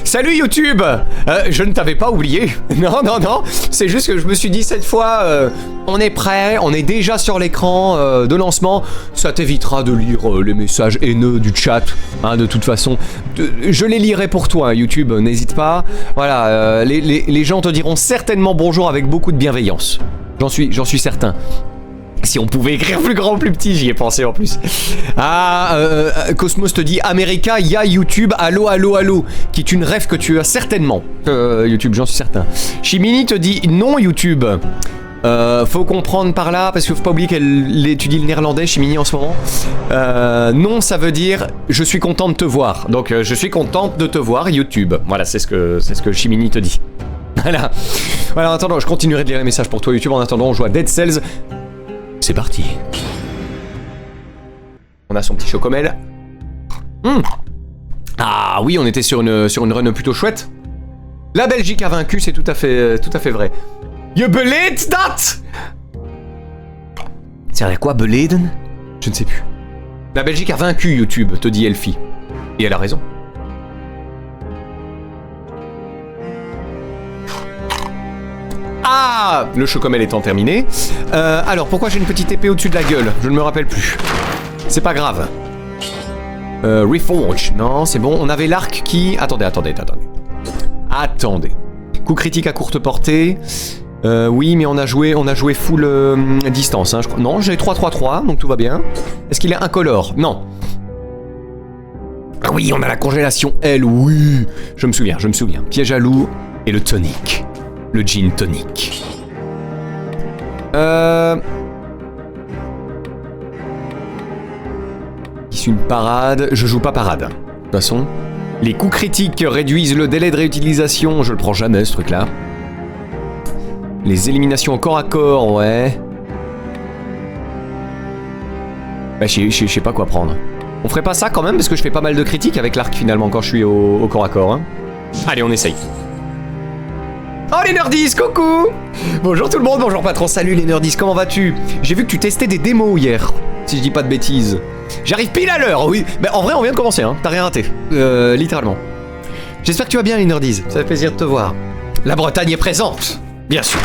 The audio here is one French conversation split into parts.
Salut YouTube. Je ne t'avais pas oublié. Non, non, non. C'est juste que je me suis dit cette fois, on est prêt, on est déjà sur l'écran de lancement. Ça t'évitera de lire les messages haineux du chat, hein, de toute façon. Je les lirai pour toi, hein, YouTube, n'hésite pas. Voilà, les gens te diront certainement bonjour avec beaucoup de bienveillance. J'en suis certain. Si on pouvait écrire plus grand ou plus petit, j'y ai pensé en plus. Ah, Cosmos te dit America, ya YouTube, allo, allo, allo. Qui est une rêve que tu as certainement. YouTube, j'en suis certain. Chimini te dit non, YouTube. Faut comprendre par là, parce qu'il faut pas oublier qu'elle étudie le néerlandais, Chimini, en ce moment. Non, ça veut dire je suis content de te voir. Donc, je suis contente de te voir, YouTube. Voilà, c'est ce que Chimini te dit. Voilà. Voilà, en attendant, je continuerai de lire les messages pour toi, YouTube. En attendant, on joue à Dead Cells. C'est parti. On a son petit chocomel. Ah oui, on était sur une run plutôt chouette. La Belgique a vaincu, c'est tout à fait vrai. You believe that? C'est à quoi, Beleden? Je ne sais plus. La Belgique a vaincu YouTube, te dit Elfie. Et elle a raison. Ah, le chocomel étant terminé. Alors, pourquoi j'ai une petite épée au-dessus de la gueule? Je ne me rappelle plus. C'est pas grave. Reforge. Non, c'est bon. On avait l'arc qui... Attendez. Coup critique à courte portée. Oui, mais on a joué full distance. Hein, je crois. Non, j'ai 3-3-3, donc tout va bien. Est-ce qu'il est incolore? Non. Ah oui, on a la congélation L, oui. Je me souviens. Piège à loup et le tonic. Le gin tonic. Ici une parade. Je joue pas parade. De toute façon. Les coups critiques réduisent le délai de réutilisation. Je le prends jamais ce truc là. Les éliminations au corps à corps, ouais. Bah, je sais pas quoi prendre. On ferait pas ça quand même parce que je fais pas mal de critiques avec l'arc finalement quand je suis au corps à corps. Hein. Allez, on essaye. Oh les nerdies, coucou! Bonjour tout le monde, bonjour patron, salut les nerdies, comment vas-tu? J'ai vu que tu testais des démos hier, si je dis pas de bêtises. J'arrive pile à l'heure, oui. Mais en vrai, on vient de commencer, hein, t'as rien raté. Littéralement. J'espère que tu vas bien les nerdies, ça fait plaisir de te voir. La Bretagne est présente, bien sûr.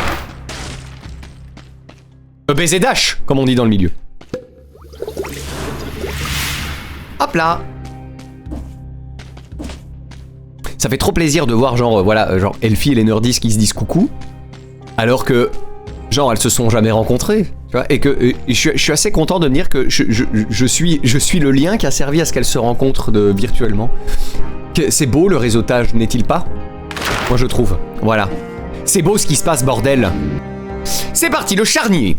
Baiser dash, comme on dit dans le milieu. Hop là! Ça fait trop plaisir de voir genre Elfie et les nerdies qui se disent coucou, alors que genre elles se sont jamais rencontrées, tu vois, et que je suis assez content de me dire que je suis le lien qui a servi à ce qu'elles se rencontrent virtuellement. C'est beau le réseautage, n'est-il pas? Moi je trouve, voilà. C'est beau ce qui se passe, bordel. C'est parti, le charnier.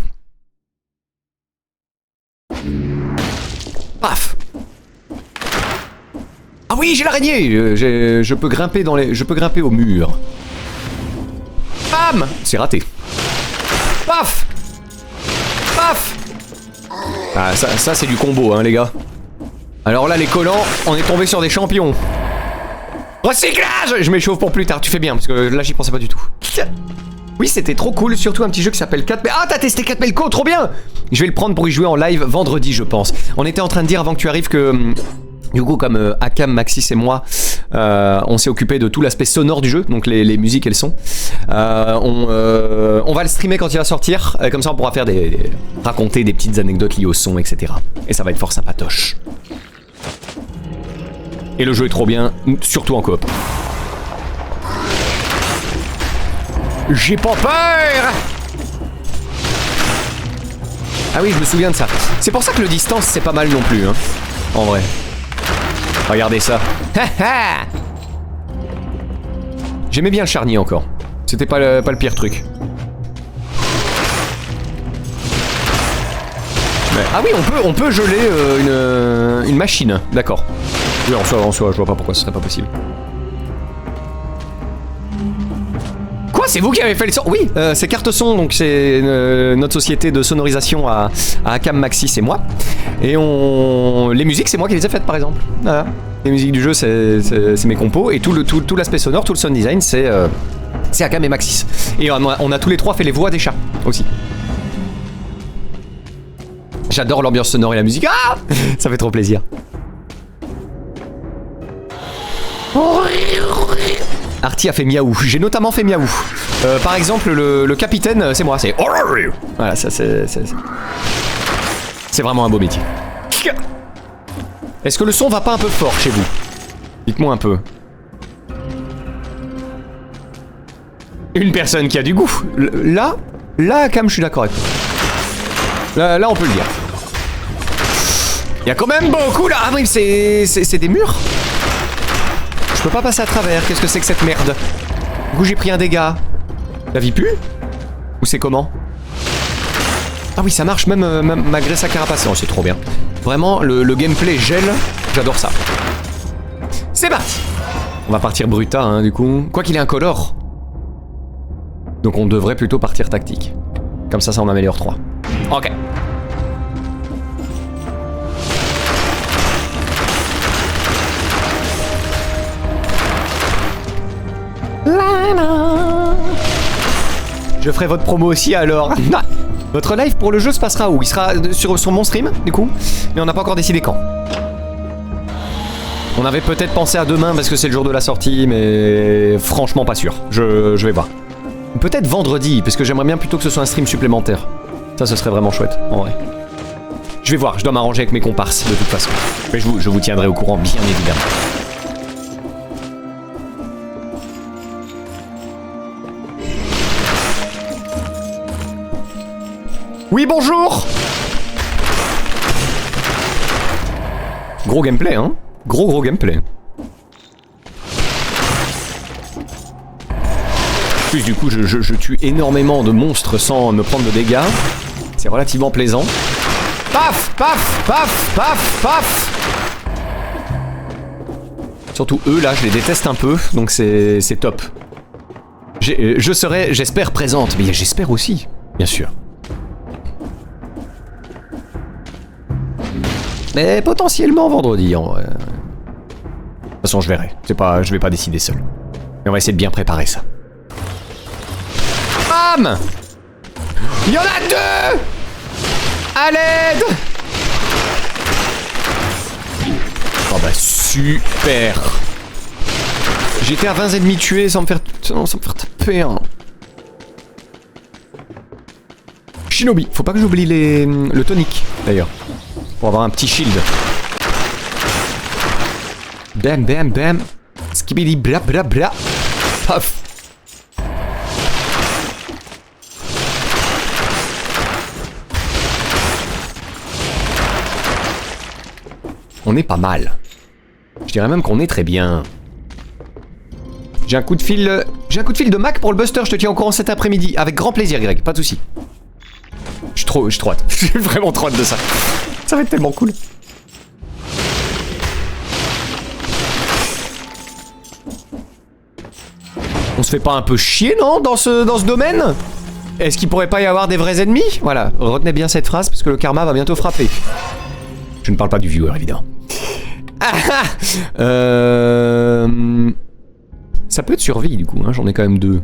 Paf. Ah oui, j'ai l'araignée. Je peux grimper au mur. Bam. C'est raté. Paf. Paf. Ah, ça c'est du combo, hein, les gars. Alors là, les collants, on est tombé sur des champions. Recyclage. Je m'échauffe pour plus tard, tu fais bien, parce que là, j'y pensais pas du tout. Oui, c'était trop cool, surtout un petit jeu qui s'appelle 4... Ah, t'as testé 4 Melco, trop bien. Je vais le prendre pour y jouer en live vendredi, je pense. On était en train de dire avant que tu arrives que... Du coup, comme Akam, Maxis et moi, on s'est occupé de tout l'aspect sonore du jeu, donc les musiques et le son. On va le streamer quand il va sortir, comme ça on pourra faire raconter des petites anecdotes liées au son, etc. Et ça va être fort sympatoche. Et le jeu est trop bien, surtout en coop. J'ai pas peur! Ah oui, je me souviens de ça. C'est pour ça que le distance, c'est pas mal non plus, hein, en vrai. Regardez ça. J'aimais bien le charnier encore. C'était pas le pire truc. Mais, ah oui, on peut geler une machine. D'accord. Oui, en soi, je vois pas pourquoi ce serait pas possible. Quoi, c'est vous qui avez fait le son? Oui, c'est Carte Son, donc c'est notre société de sonorisation à Akam, Maxis et moi. Et les musiques, c'est moi qui les ai faites, par exemple. Voilà. Les musiques du jeu, c'est mes compos. Et tout l'aspect sonore, tout le sound design, c'est Akam et Maxis. Et on a tous les trois fait les voix des chats, aussi. J'adore l'ambiance sonore et la musique. Ah, ça fait trop plaisir. Artie a fait miaou. J'ai notamment fait miaou. Par exemple, le capitaine, c'est moi, c'est... Voilà, ça c'est... C'est vraiment un beau métier. Est-ce que le son va pas un peu fort chez vous? Dites-moi un peu. Une personne qui a du goût. Là, Cam, je suis d'accord avec toi. Là, on peut le dire. Il y a quand même beaucoup là. Ah oui, c'est des murs. Je peux pas passer à travers. Qu'est-ce que c'est que cette merde? Du coup, j'ai pris un dégât. La vie pue? Ou c'est comment? Ah oui, ça marche même malgré sa carapace. Oh, c'est trop bien. Vraiment, le gameplay gèle. J'adore ça. C'est parti. On va partir Bruta, hein, du coup. Quoi qu'il ait un color. Donc on devrait plutôt partir tactique. Comme ça on améliore 3. Ok. Je ferai votre promo aussi alors. Votre live pour le jeu se passera où? Il sera sur mon stream, du coup. Mais on n'a pas encore décidé quand. On avait peut-être pensé à demain parce que c'est le jour de la sortie, mais franchement pas sûr. Je vais voir. Peut-être vendredi, parce que j'aimerais bien plutôt que ce soit un stream supplémentaire. Ça, ce serait vraiment chouette, en vrai. Je vais voir, je dois m'arranger avec mes comparses, de toute façon. Mais je vous tiendrai au courant, bien évidemment. Oui, bonjour! Gros gameplay, hein? Gros gameplay. Plus du coup, je tue énormément de monstres sans me prendre de dégâts. C'est relativement plaisant. Paf, paf, paf, paf, paf. Surtout eux, là, je les déteste un peu, donc c'est top. Je serai, j'espère, présente, mais j'espère aussi, bien sûr. Mais potentiellement vendredi, en vrai. De toute façon, je verrai. Je vais pas décider seul. Mais on va essayer de bien préparer ça. Bam! Il y en a deux! À l'aide! Oh bah super! J'étais à 20 ennemis tués sans me faire taper. Hein. Shinobi, faut pas que j'oublie le tonic d'ailleurs. Pour avoir un petit shield. Bam bam bam. Skibidi bla bla bla. Paf. On est pas mal. Je dirais même qu'on est très bien. J'ai un coup de fil de Mac pour le Buster, je te tiens au courant cet après-midi. Avec grand plaisir, Greg, pas de soucis. Je suis trop hâte. Je suis vraiment trop hâte de ça. Ça va être tellement cool. On se fait pas un peu chier, non, dans ce domaine? Est-ce qu'il pourrait pas y avoir des vrais ennemis? Voilà, retenez bien cette phrase, parce que le karma va bientôt frapper. Je ne parle pas du viewer, évidemment. Ça peut être survie, du coup, hein, j'en ai quand même deux.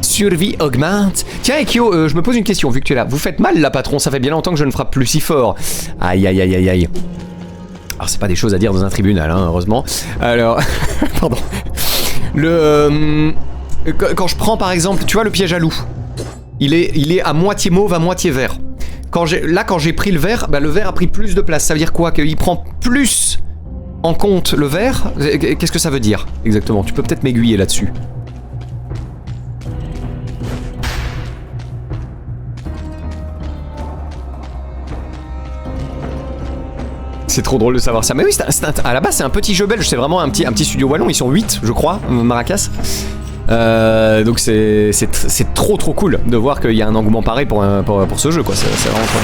Survie augmente. Tiens, Ekio, je me pose une question, vu que tu es là. Vous faites mal, là, patron, ça fait bien longtemps que je ne frappe plus si fort. Aïe, aïe, aïe, aïe, aïe. Alors, c'est pas des choses à dire dans un tribunal, hein, heureusement. Alors, pardon. Quand je prends, par exemple, tu vois, le piège à loup. Il est à moitié mauve, à moitié vert. Quand j'ai pris le vert, bah, le vert a pris plus de place. Ça veut dire quoi? Qu'il prend plus en compte le vert? Qu'est-ce que ça veut dire, exactement? Tu peux peut-être m'aiguiller là-dessus. C'est trop drôle de savoir ça. Mais oui, à la base, c'est un petit jeu belge. C'est vraiment un petit studio wallon. Ils sont 8, je crois, Maracas. Donc c'est trop cool de voir qu'il y a un engouement pareil pour ce jeu, quoi. C'est vraiment cool.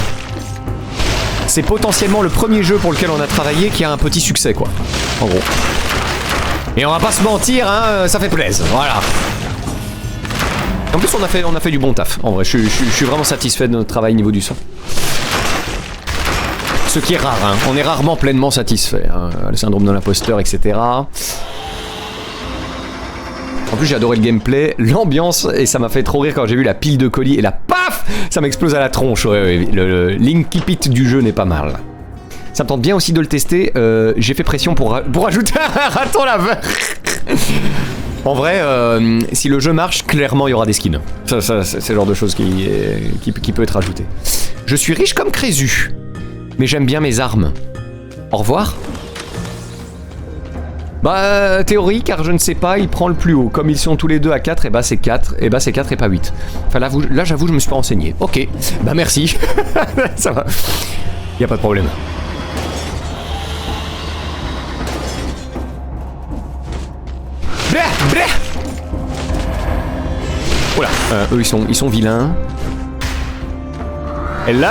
C'est potentiellement le premier jeu pour lequel on a travaillé qui a un petit succès, quoi. En gros. Et on va pas se mentir, hein, ça fait plaisir. Voilà. En plus, on a fait du bon taf. En vrai, je suis vraiment satisfait de notre travail niveau du son. Ce qui est rare, hein. On est rarement pleinement satisfait. Hein. Le syndrome de l'imposteur, etc. En plus, j'ai adoré le gameplay, l'ambiance, et ça m'a fait trop rire quand j'ai vu la pile de colis, et là, paf, ça m'explose à la tronche. Ouais, le Link Keep It du jeu n'est pas mal. Ça me tente bien aussi de le tester. J'ai fait pression pour ajouter un raton laveur. En vrai, si le jeu marche, clairement il y aura des skins. Ça c'est le genre de choses qui peut être ajouté. Je suis riche comme Crésus, mais j'aime bien mes armes. Au revoir. Bah, théorie, car je ne sais pas, il prend le plus haut. Comme ils sont tous les deux à 4, et bah c'est 4, et bah c'est 4 et pas 8. Enfin là j'avoue, je me suis pas renseigné. Ok, bah merci. Ça va. Y a pas de problème. Blah, blah. Oula, eux ils sont vilains. Hello.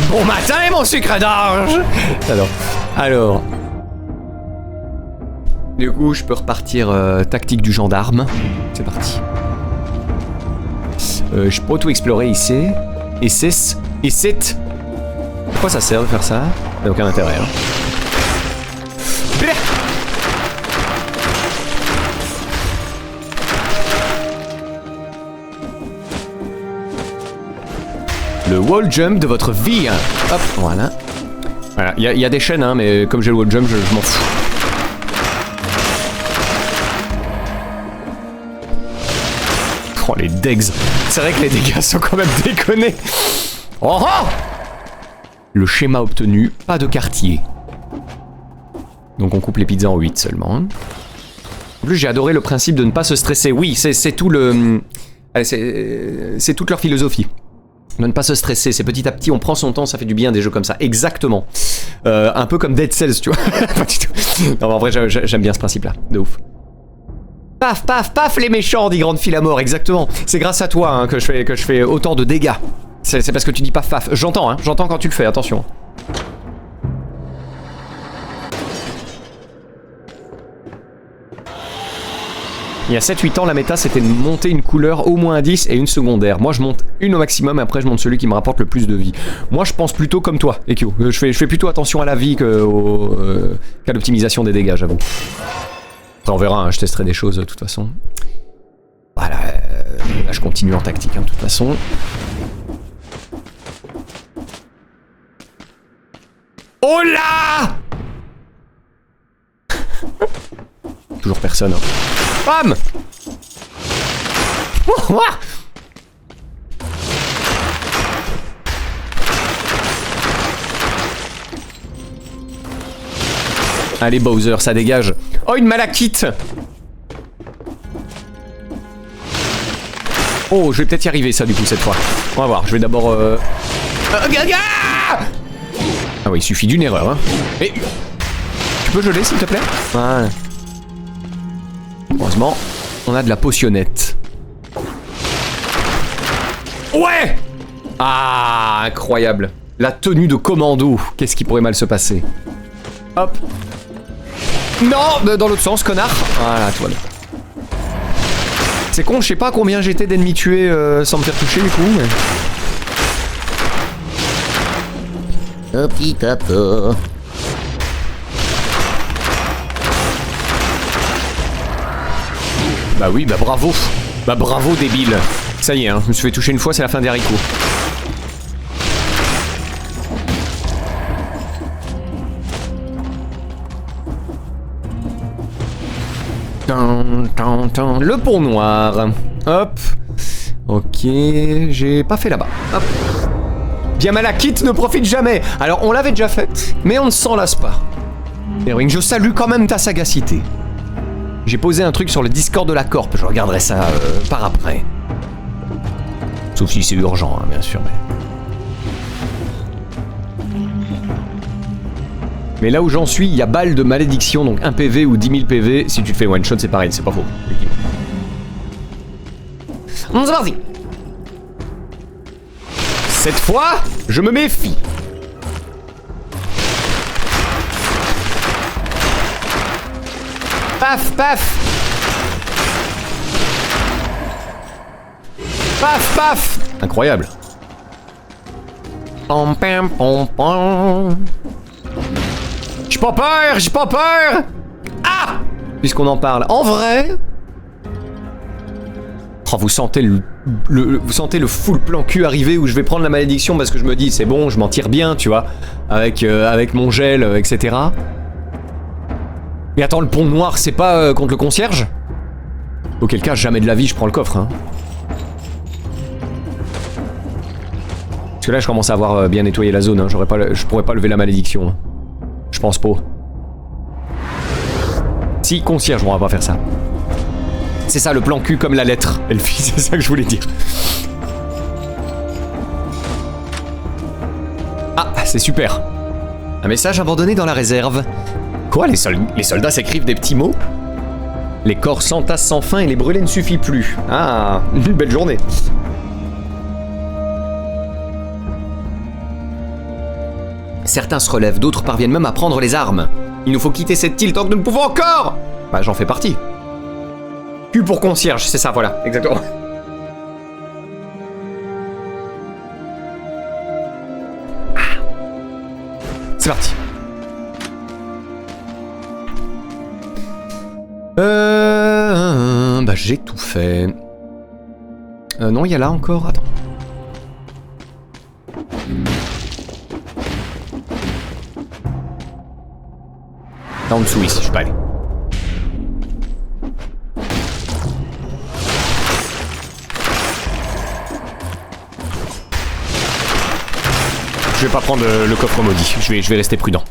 Bon matin mon sucre d'orge. Alors. Du coup je peux repartir tactique du gendarme. C'est parti. Je peux auto-explorer ici. Ici. Pourquoi ça sert de faire ça? Ça n'a aucun intérêt. Hein. Le wall jump de votre vie. Hein. Hop, voilà. Voilà, il y a des chaînes, hein, mais comme j'ai le wall jump, je m'en fous. Oh, les degs. C'est vrai que les dégâts sont quand même déconnés. Oh, oh. Le schéma obtenu, pas de quartier. Donc on coupe les pizzas en 8 seulement. Hein. En plus, j'ai adoré le principe de ne pas se stresser. Oui, c'est tout le... C'est toute leur philosophie. De ne pas se stresser, c'est petit à petit, on prend son temps, ça fait du bien des jeux comme ça, exactement. Un peu comme Dead Cells, tu vois. Pas du tout. Non, mais en vrai, j'aime bien ce principe-là, de ouf. Paf, paf, paf, les méchants, dit Grande File à mort, exactement. C'est grâce à toi hein, que je fais autant de dégâts. C'est parce que tu dis paf, paf. J'entends, hein, j'entends quand tu le fais, attention. Il y a 7-8 ans, la méta c'était de monter une couleur au moins à 10 et une secondaire. Moi je monte une au maximum et après je monte celui qui me rapporte le plus de vie. Moi je pense plutôt comme toi, Ekyo. Je fais plutôt attention à la vie qu'à l'optimisation des dégâts, j'avoue. Après on verra, hein, je testerai des choses de toute façon. Voilà, là je continue en tactique hein, de toute façon. Oh là! Toujours personne. Hein. Bam! Allez Bowser, ça dégage. Oh, une malachite! Oh, je vais peut-être y arriver ça du coup cette fois. On va voir, je vais d'abord... Ah oui, il suffit d'une erreur. Hein. Et... Tu peux geler s'il te plaît? Voilà. Heureusement, on a de la potionnette. Ouais! Ah, incroyable. La tenue de commando. Qu'est-ce qui pourrait mal se passer? Hop. Non, dans l'autre sens, connard. Voilà, toi là. C'est con, je sais pas combien j'étais d'ennemis tués sans me faire toucher du coup, mais... Hop, hop, hop. Bah oui, bah bravo. Bah bravo débile. Ça y est, hein, je me suis fait toucher une fois, c'est la fin des haricots. Le pont noir. Hop. Ok, j'ai pas fait là-bas. Hop. Bien malachite ne profite jamais. Alors on l'avait déjà fait, mais on ne s'en lasse pas. Erwin, je salue quand même ta sagacité. J'ai posé un truc sur le Discord de la Corp, je regarderai ça par après. Sauf si c'est urgent, hein, bien sûr. Mais là où j'en suis, il y a balle de malédiction, donc 1 PV ou 10 000 PV. Si tu te fais one shot, c'est pareil, c'est pas faux. C'est parti. Cette fois, je me méfie. Paf, paf. Paf, paf. Incroyable. Pom, pam, pom, pom. J'ai pas peur, j'ai pas peur. Ah! Puisqu'on en parle. En vrai... Oh, vous sentez vous sentez le full plan cul arriver où je vais prendre la malédiction parce que je me dis c'est bon, je m'en tire bien, tu vois, avec mon gel, etc. Mais attends, le pont noir, c'est pas contre le concierge? Auquel cas, jamais de la vie, je prends le coffre, hein. Parce que là, je commence à avoir bien nettoyé la zone, hein. Je pourrais pas lever la malédiction. Hein. Je pense pas. Si, concierge, on va pas faire ça. C'est ça, le plan cul comme la lettre, Elfie, c'est ça que je voulais dire. Ah, c'est super. Un message abandonné dans la réserve. Quoi, les soldats s'écrivent des petits mots? Les corps s'entassent sans fin et les brûler ne suffit plus. Ah, une belle journée. Certains se relèvent, d'autres parviennent même à prendre les armes. Il nous faut quitter cette île tant que nous ne pouvons encore. Bah, j'en fais partie. Q pour concierge, c'est ça, voilà, exactement. Ah. C'est parti. Bah j'ai tout fait. Non, il y a là encore, attends. Là en dessous ici, je peux aller. Je vais pas prendre le coffre maudit, je vais rester prudent.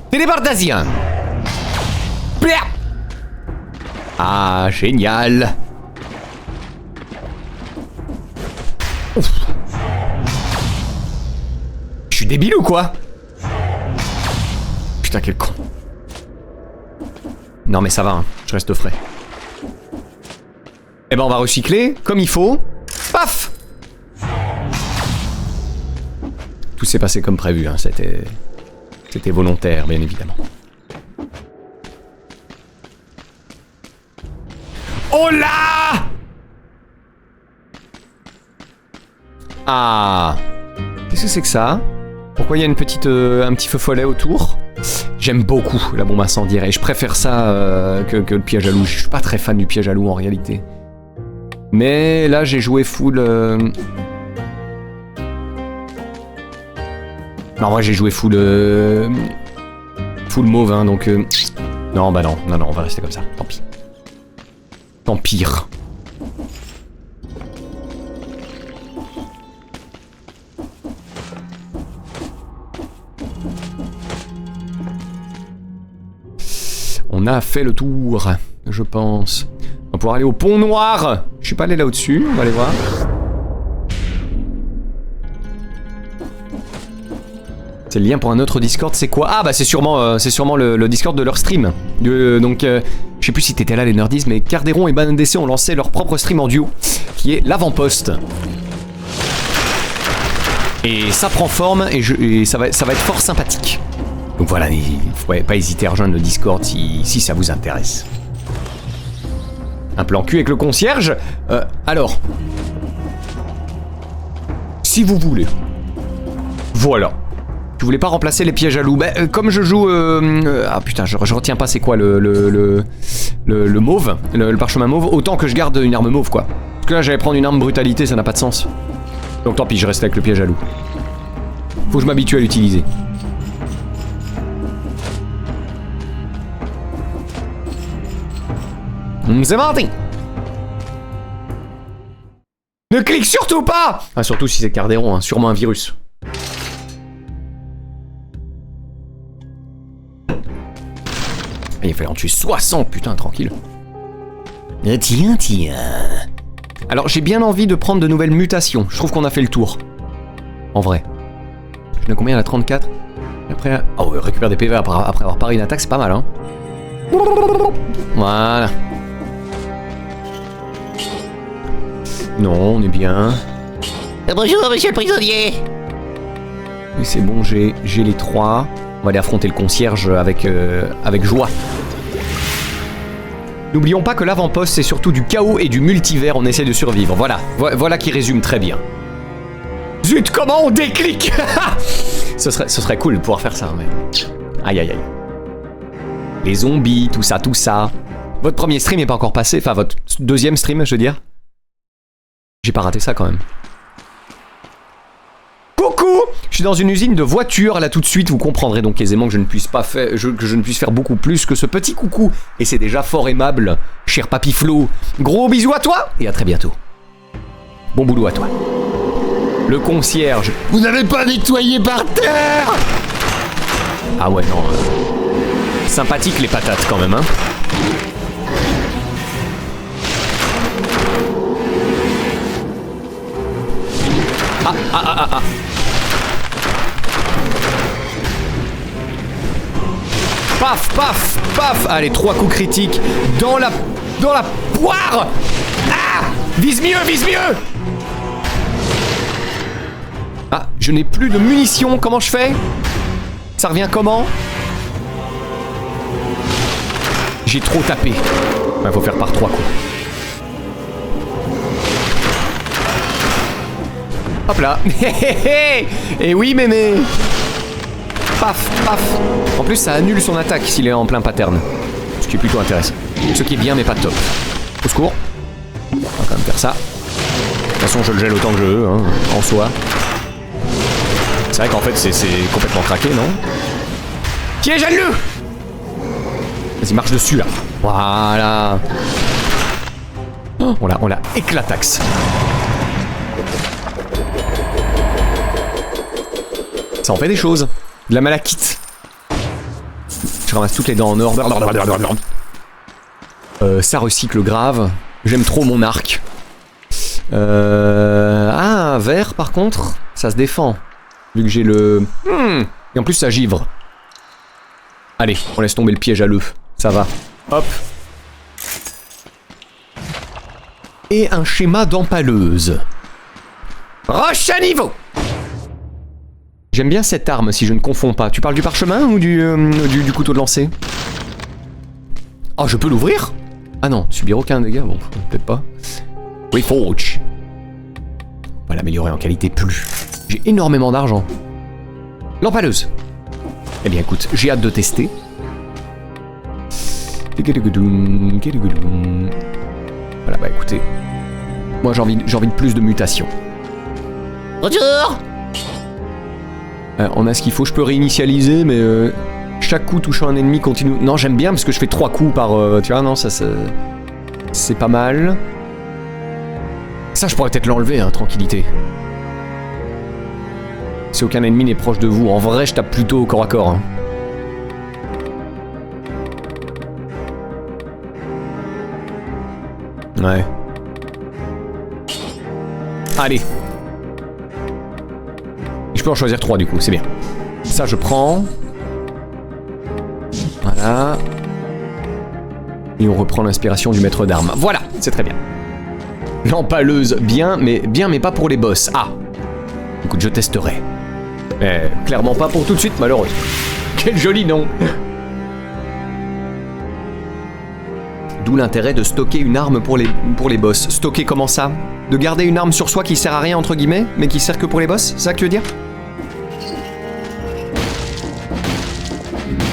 Télébardasien. Ah, génial. Ouf. Je suis débile ou quoi? Putain, quel con. Non mais ça va, hein. Je reste frais. Eh ben on va recycler, comme il faut. Paf! Tout s'est passé comme prévu, hein. C'était volontaire, bien évidemment. Oh là! Ah! Qu'est-ce que c'est que ça? Pourquoi il y a une petite, un petit feu follet autour? J'aime beaucoup la bombe incendiaire et je préfère ça que le piège à loup. Je suis pas très fan du piège à loup en réalité. Mais là j'ai joué full... Non, en vrai j'ai joué full... full mauve, hein, donc... Non, bah non, on va rester comme ça, tant pis. Tant pire. On a fait le tour, je pense. On va pouvoir aller au pont noir. Je suis pas allé là au-dessus, on va aller voir. C'est le lien pour un autre Discord, c'est quoi? Ah bah c'est sûrement le Discord de leur stream. Donc je sais plus si t'étais là les nerdies, mais Carderon et BanDC ont lancé leur propre stream en duo, qui est l'avant-poste. Et ça prend forme et ça va être fort sympathique. Donc voilà, il faut pas hésiter à rejoindre le Discord si ça vous intéresse. Un plan cul avec le concierge. Alors, si vous voulez, voilà. Je voulais pas remplacer les pièges à loup. Bah, comme je joue... Ah putain, je retiens pas c'est quoi le mauve, le parchemin mauve, autant que je garde une arme mauve quoi. Parce que là j'allais prendre une arme brutalité, ça n'a pas de sens. Donc tant pis, je reste avec le piège à loup. Faut que je m'habitue à l'utiliser. C'est parti. Ne clique surtout pas. Ah, surtout si c'est Carderon, hein, sûrement un virus. Et il fallait en tuer 60, putain, tranquille. Tiens. Alors j'ai bien envie de prendre de nouvelles mutations. Je trouve qu'on a fait le tour. En vrai. Je n'ai combien là, 34. Après... Oh, récupère des PV après avoir paré une attaque, c'est pas mal, hein. Voilà. Non, on est bien. Bonjour, monsieur le prisonnier. Oui, c'est bon, j'ai les 3. On va aller affronter le concierge avec joie. N'oublions pas que l'avant-poste, c'est surtout du chaos et du multivers, on essaie de survivre. Voilà qui résume très bien. Zut, comment on déclic? Ce serait cool de pouvoir faire ça, mais... Aïe. les zombies, tout ça, tout ça. Votre premier stream n'est pas encore passé, enfin votre deuxième stream, je veux dire. J'ai pas raté ça quand même. Coucou! Je suis dans une usine de voitures, là tout de suite vous comprendrez donc aisément que je ne puisse pas faire, que je ne puisse faire beaucoup plus que ce petit coucou. Et c'est déjà fort aimable, cher Papy Flo. Gros bisous à toi et à très bientôt. Bon boulot à toi. Le concierge. Vous n'avez pas nettoyé par terre! Ah ouais non. Sympathique les patates quand même hein. Ah. Paf, paf, paf. Allez, 3 coups critiques dans la poire. Ah, vise mieux, vise mieux. Ah, je n'ai plus de munitions. Comment je fais? Ça revient comment? J'ai trop tapé. Ouais, faut faire par 3 coups. Hop là. Et oui mémé. Paf, paf. En plus ça annule son attaque s'il est en plein pattern. Ce qui est plutôt intéressant. Ce qui est bien mais pas top. Au secours. On va quand même faire ça. De toute façon je le gèle autant que je veux, hein, en soi. C'est vrai qu'en fait c'est complètement craqué, non? Tiens, gèle-le. Vas-y, marche dessus là. Voilà. Oh, on l'a éclataxe. Ça en fait des choses. De la malachite. Je ramasse toutes les dents en or. Ça recycle grave. J'aime trop mon arc. Ah, un verre par contre, ça se défend. Vu que j'ai le... Et en plus ça givre. Allez, on laisse tomber le piège à l'œuf. Ça va. Hop. Et un schéma d'empaleuse. Roche à niveau. J'aime bien cette arme si je ne confonds pas. Tu parles du parchemin ou du couteau de lancer? Oh, je peux l'ouvrir? Ah non, subir aucun dégât. Bon, peut-être pas. Reforge. On va l'améliorer en qualité plus. J'ai énormément d'argent. L'empaleuse. Eh bien écoute, j'ai hâte de tester. Voilà, bah écoutez. Moi j'ai envie de plus de mutations. Bonjour! On a ce qu'il faut, je peux réinitialiser, mais chaque coup touchant un ennemi continue. Non, j'aime bien parce que je fais 3 coups par. Tu vois, non, ça c'est pas mal. Ça, je pourrais peut-être l'enlever, hein, tranquillité. Si aucun ennemi n'est proche de vous, en vrai, je tape plutôt au corps à corps. Hein. Ouais. Allez. Je peux en choisir 3 du coup, c'est bien. Ça je prends. Voilà. Et on reprend l'inspiration du maître d'armes. Voilà, c'est très bien. L'empaleuse, bien mais pas pour les boss. Ah. Écoute, je testerai. Mais clairement pas pour tout de suite, malheureusement. Quel joli nom. D'où l'intérêt de stocker une arme pour les boss. Stocker comment ça? De garder une arme sur soi qui sert à rien entre guillemets, mais qui sert que pour les boss? C'est ça que tu veux dire?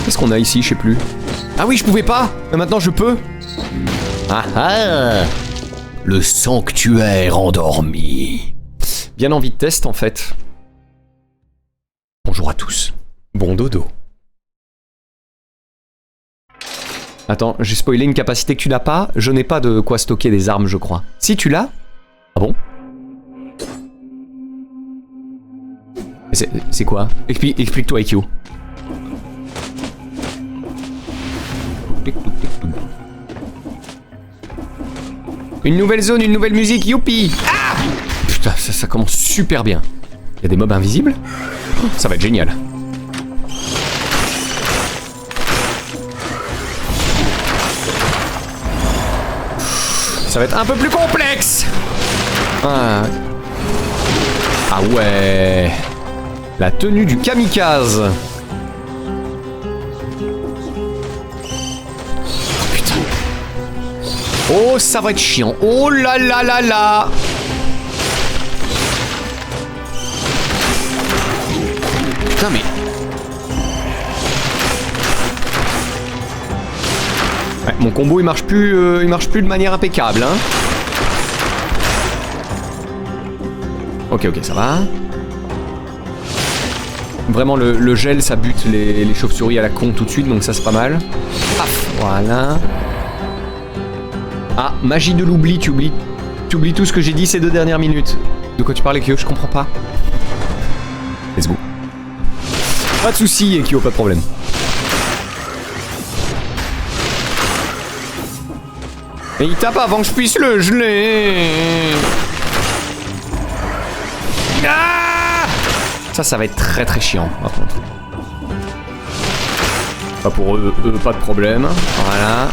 Qu'est-ce qu'on a ici? Je sais plus. Ah oui, je pouvais pas, mais maintenant je peux. Ah ah. Le sanctuaire endormi. Bien envie de test en fait. Bonjour à tous. Bon dodo. Attends, j'ai spoilé une capacité que tu n'as pas. Je n'ai pas de quoi stocker des armes, je crois. Si tu l'as? Ah bon? C'est quoi? Explique-toi, Ikyo. Une nouvelle zone, une nouvelle musique, youpi! Ah! Putain, ça commence super bien. Il y a des mobs invisibles? Oh, ça va être génial. Ça va être un peu plus complexe. Ah ouais. La tenue du kamikaze. Putain. Oh, ça va être chiant. Oh là là là là. Putain mais... Mon combo il marche plus de manière impeccable, hein. Ok, ça va. Vraiment le gel ça bute les chauves-souris à la con tout de suite, donc ça c'est pas mal. Paf, voilà. Ah, magie de l'oubli, tu oublies tout ce que j'ai dit ces 2 dernières minutes. De quoi tu parlais, Kyo? Je comprends pas. Let's go. Pas de soucis, Kyo, pas de problème. Mais il tape avant que je puisse le geler. Ah! Ça va être très chiant, par contre. Pas pour eux, pas de problème. Voilà.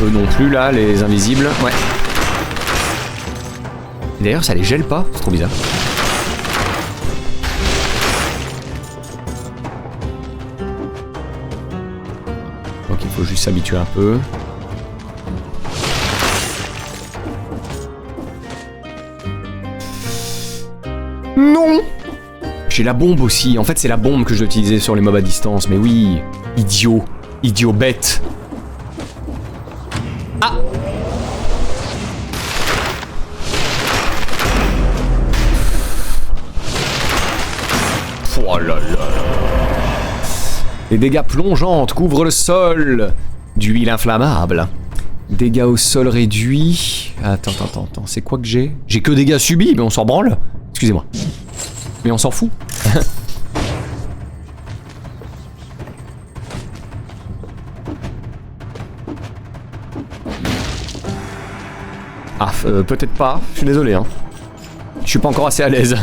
Eux non plus, là, les invisibles. Ouais. D'ailleurs, ça les gèle pas. C'est trop bizarre. Donc il faut juste s'habituer un peu. Non! J'ai la bombe aussi. En fait, c'est la bombe que je dois utiliser sur les mobs à distance. Mais oui, idiot. Idiot bête. Ah! Oh là là. Les dégâts plongeantes couvrent le sol d'huile inflammable. Dégâts au sol réduits. Attends. C'est quoi que j'ai? J'ai que dégâts subis, mais on s'en branle. Excusez-moi. Mais on s'en fout. Ah, peut-être pas. Je suis désolé, hein. Je suis pas encore assez à l'aise.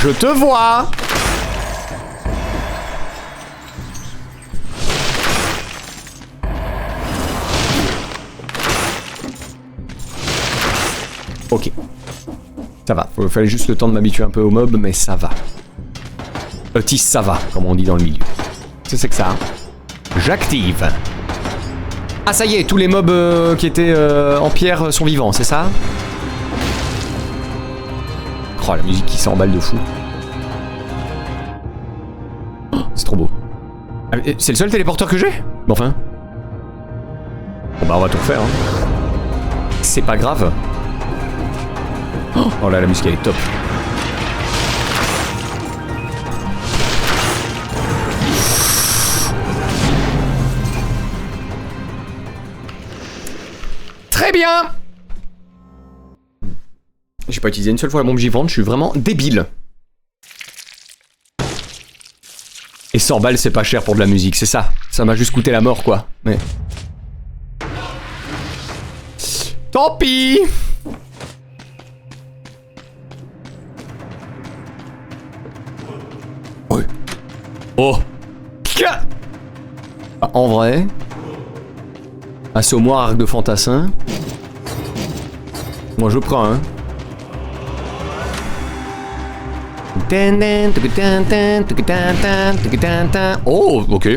Je te vois. Ok. Ça va. Fallait juste le temps de m'habituer un peu au mob, mais ça va. Otis, ça va, comme on dit dans le milieu. C'est que ça. Hein. J'active. Ah, ça y est, tous les mobs qui étaient en pierre sont vivants, c'est ça? Oh, la musique qui s'emballe de fou. Oh, c'est trop beau. Ah, c'est le seul téléporteur que j'ai? Bon, enfin. Bon bah on va tout refaire. Hein. C'est pas grave. Oh là, la musique elle est top. Très bien. J'ai pas utilisé une seule fois la bombe givante, je suis vraiment débile. Et 100 balles c'est pas cher pour de la musique, c'est ça. Ça m'a juste coûté la mort quoi. Mais... tant pis. Ouais. Oh. Ah, en vrai... Assommoir, arc de fantassin. Moi je prends hein. Oh, ok.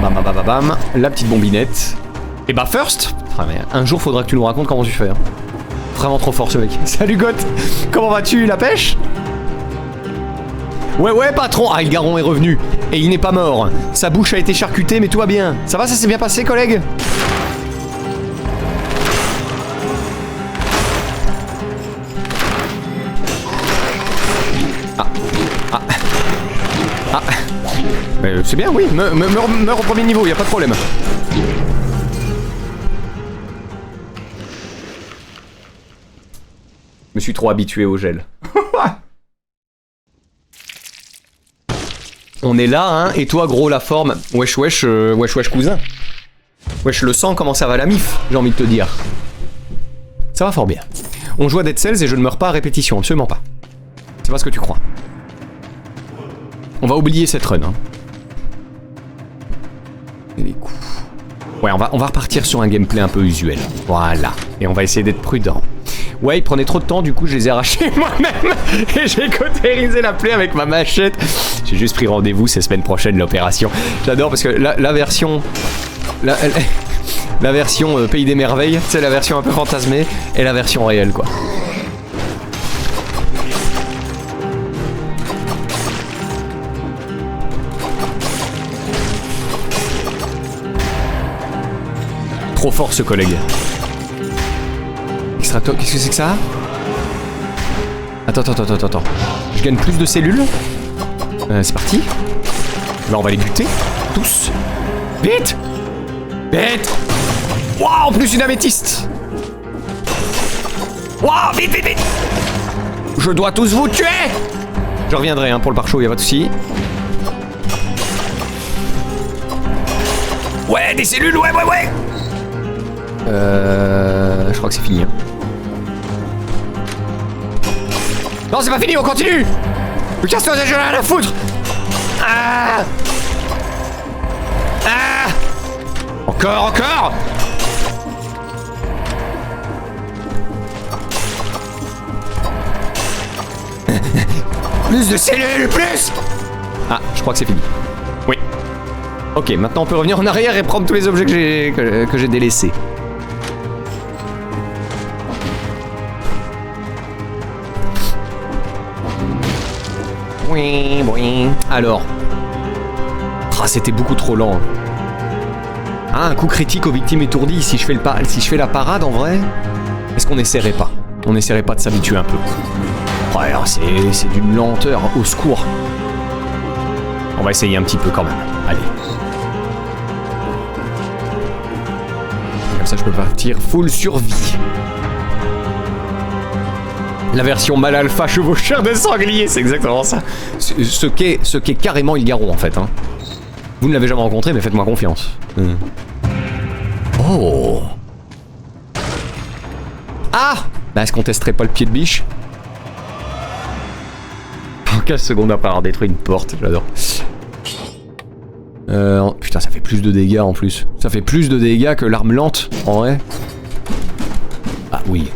Bam bam bam bam. La petite bombinette. Et bah first. Ah, mais un jour faudra que tu nous racontes comment tu fais. Hein. Vraiment trop fort ce mec. Salut Goth. Comment vas-tu, la pêche? Ouais patron. Ah, Ilgaron est revenu. Et il n'est pas mort. Sa bouche a été charcutée mais tout va bien. Ça va, ça s'est bien passé collègue? C'est bien, oui, meurs au premier niveau, y a pas de problème. Je me suis trop habitué au gel. On est là, hein, et toi, gros, la forme. Wesh, cousin. Wesh, le sang, comment ça va la mif, j'ai envie de te dire. Ça va fort bien. On joue à Dead Cells et je ne meurs pas à répétition, absolument pas. C'est pas ce que tu crois. On va oublier cette run, hein. Et les coups. Ouais, on va repartir sur un gameplay un peu usuel. Voilà. Et on va essayer d'être prudent. Ouais, il prenait trop de temps, du coup je les ai arrachés moi-même. Et j'ai cautérisé la plaie avec ma machette. J'ai juste pris rendez-vous, c'est semaine prochaine l'opération. J'adore parce que la version... La version Pays des Merveilles, c'est la version un peu fantasmée et la version réelle quoi. trop fort ce collègue. Extracto, qu'est-ce que c'est que ça? Attends. Je gagne plus de cellules. C'est parti. Là on va les buter. Tous. Vite. Vite. Waouh, en plus une améthyste. Waouh, vite. Je dois tous vous tuer. Je reviendrai hein, pour le pare-chaud, y'a pas de soucis. Ouais, des cellules, ouais. Je crois que c'est fini. Hein. Non, c'est pas fini, on continue. Casse-toi, j'ai rien à foutre. Ah. Encore. Plus de cellules, plus. Ah, je crois que c'est fini. Oui. Ok, maintenant on peut revenir en arrière et prendre tous les objets que j'ai délaissés. Oui. Alors. Ah, c'était beaucoup trop lent. Ah, un coup critique aux victimes étourdies. Si je fais la parade en vrai, est-ce qu'on essaierait pas? On essaierait pas de s'habituer un peu. Ouais, c'est d'une lenteur, au secours. On va essayer un petit peu quand même. Allez. Comme ça, je peux partir full survie. La version mal alpha chevaucheur de sanglier, c'est exactement ça. Ce qu'est carrément Ilgaron en fait. Hein. Vous ne l'avez jamais rencontré, mais faites-moi confiance. Oh. Ah. Bah, est-ce qu'on testerait pas le pied de biche? En 15 secondes après avoir détruit une porte, j'adore. Putain, ça fait plus de dégâts en plus. Ça fait plus de dégâts que l'arme lente, en vrai. Ah oui.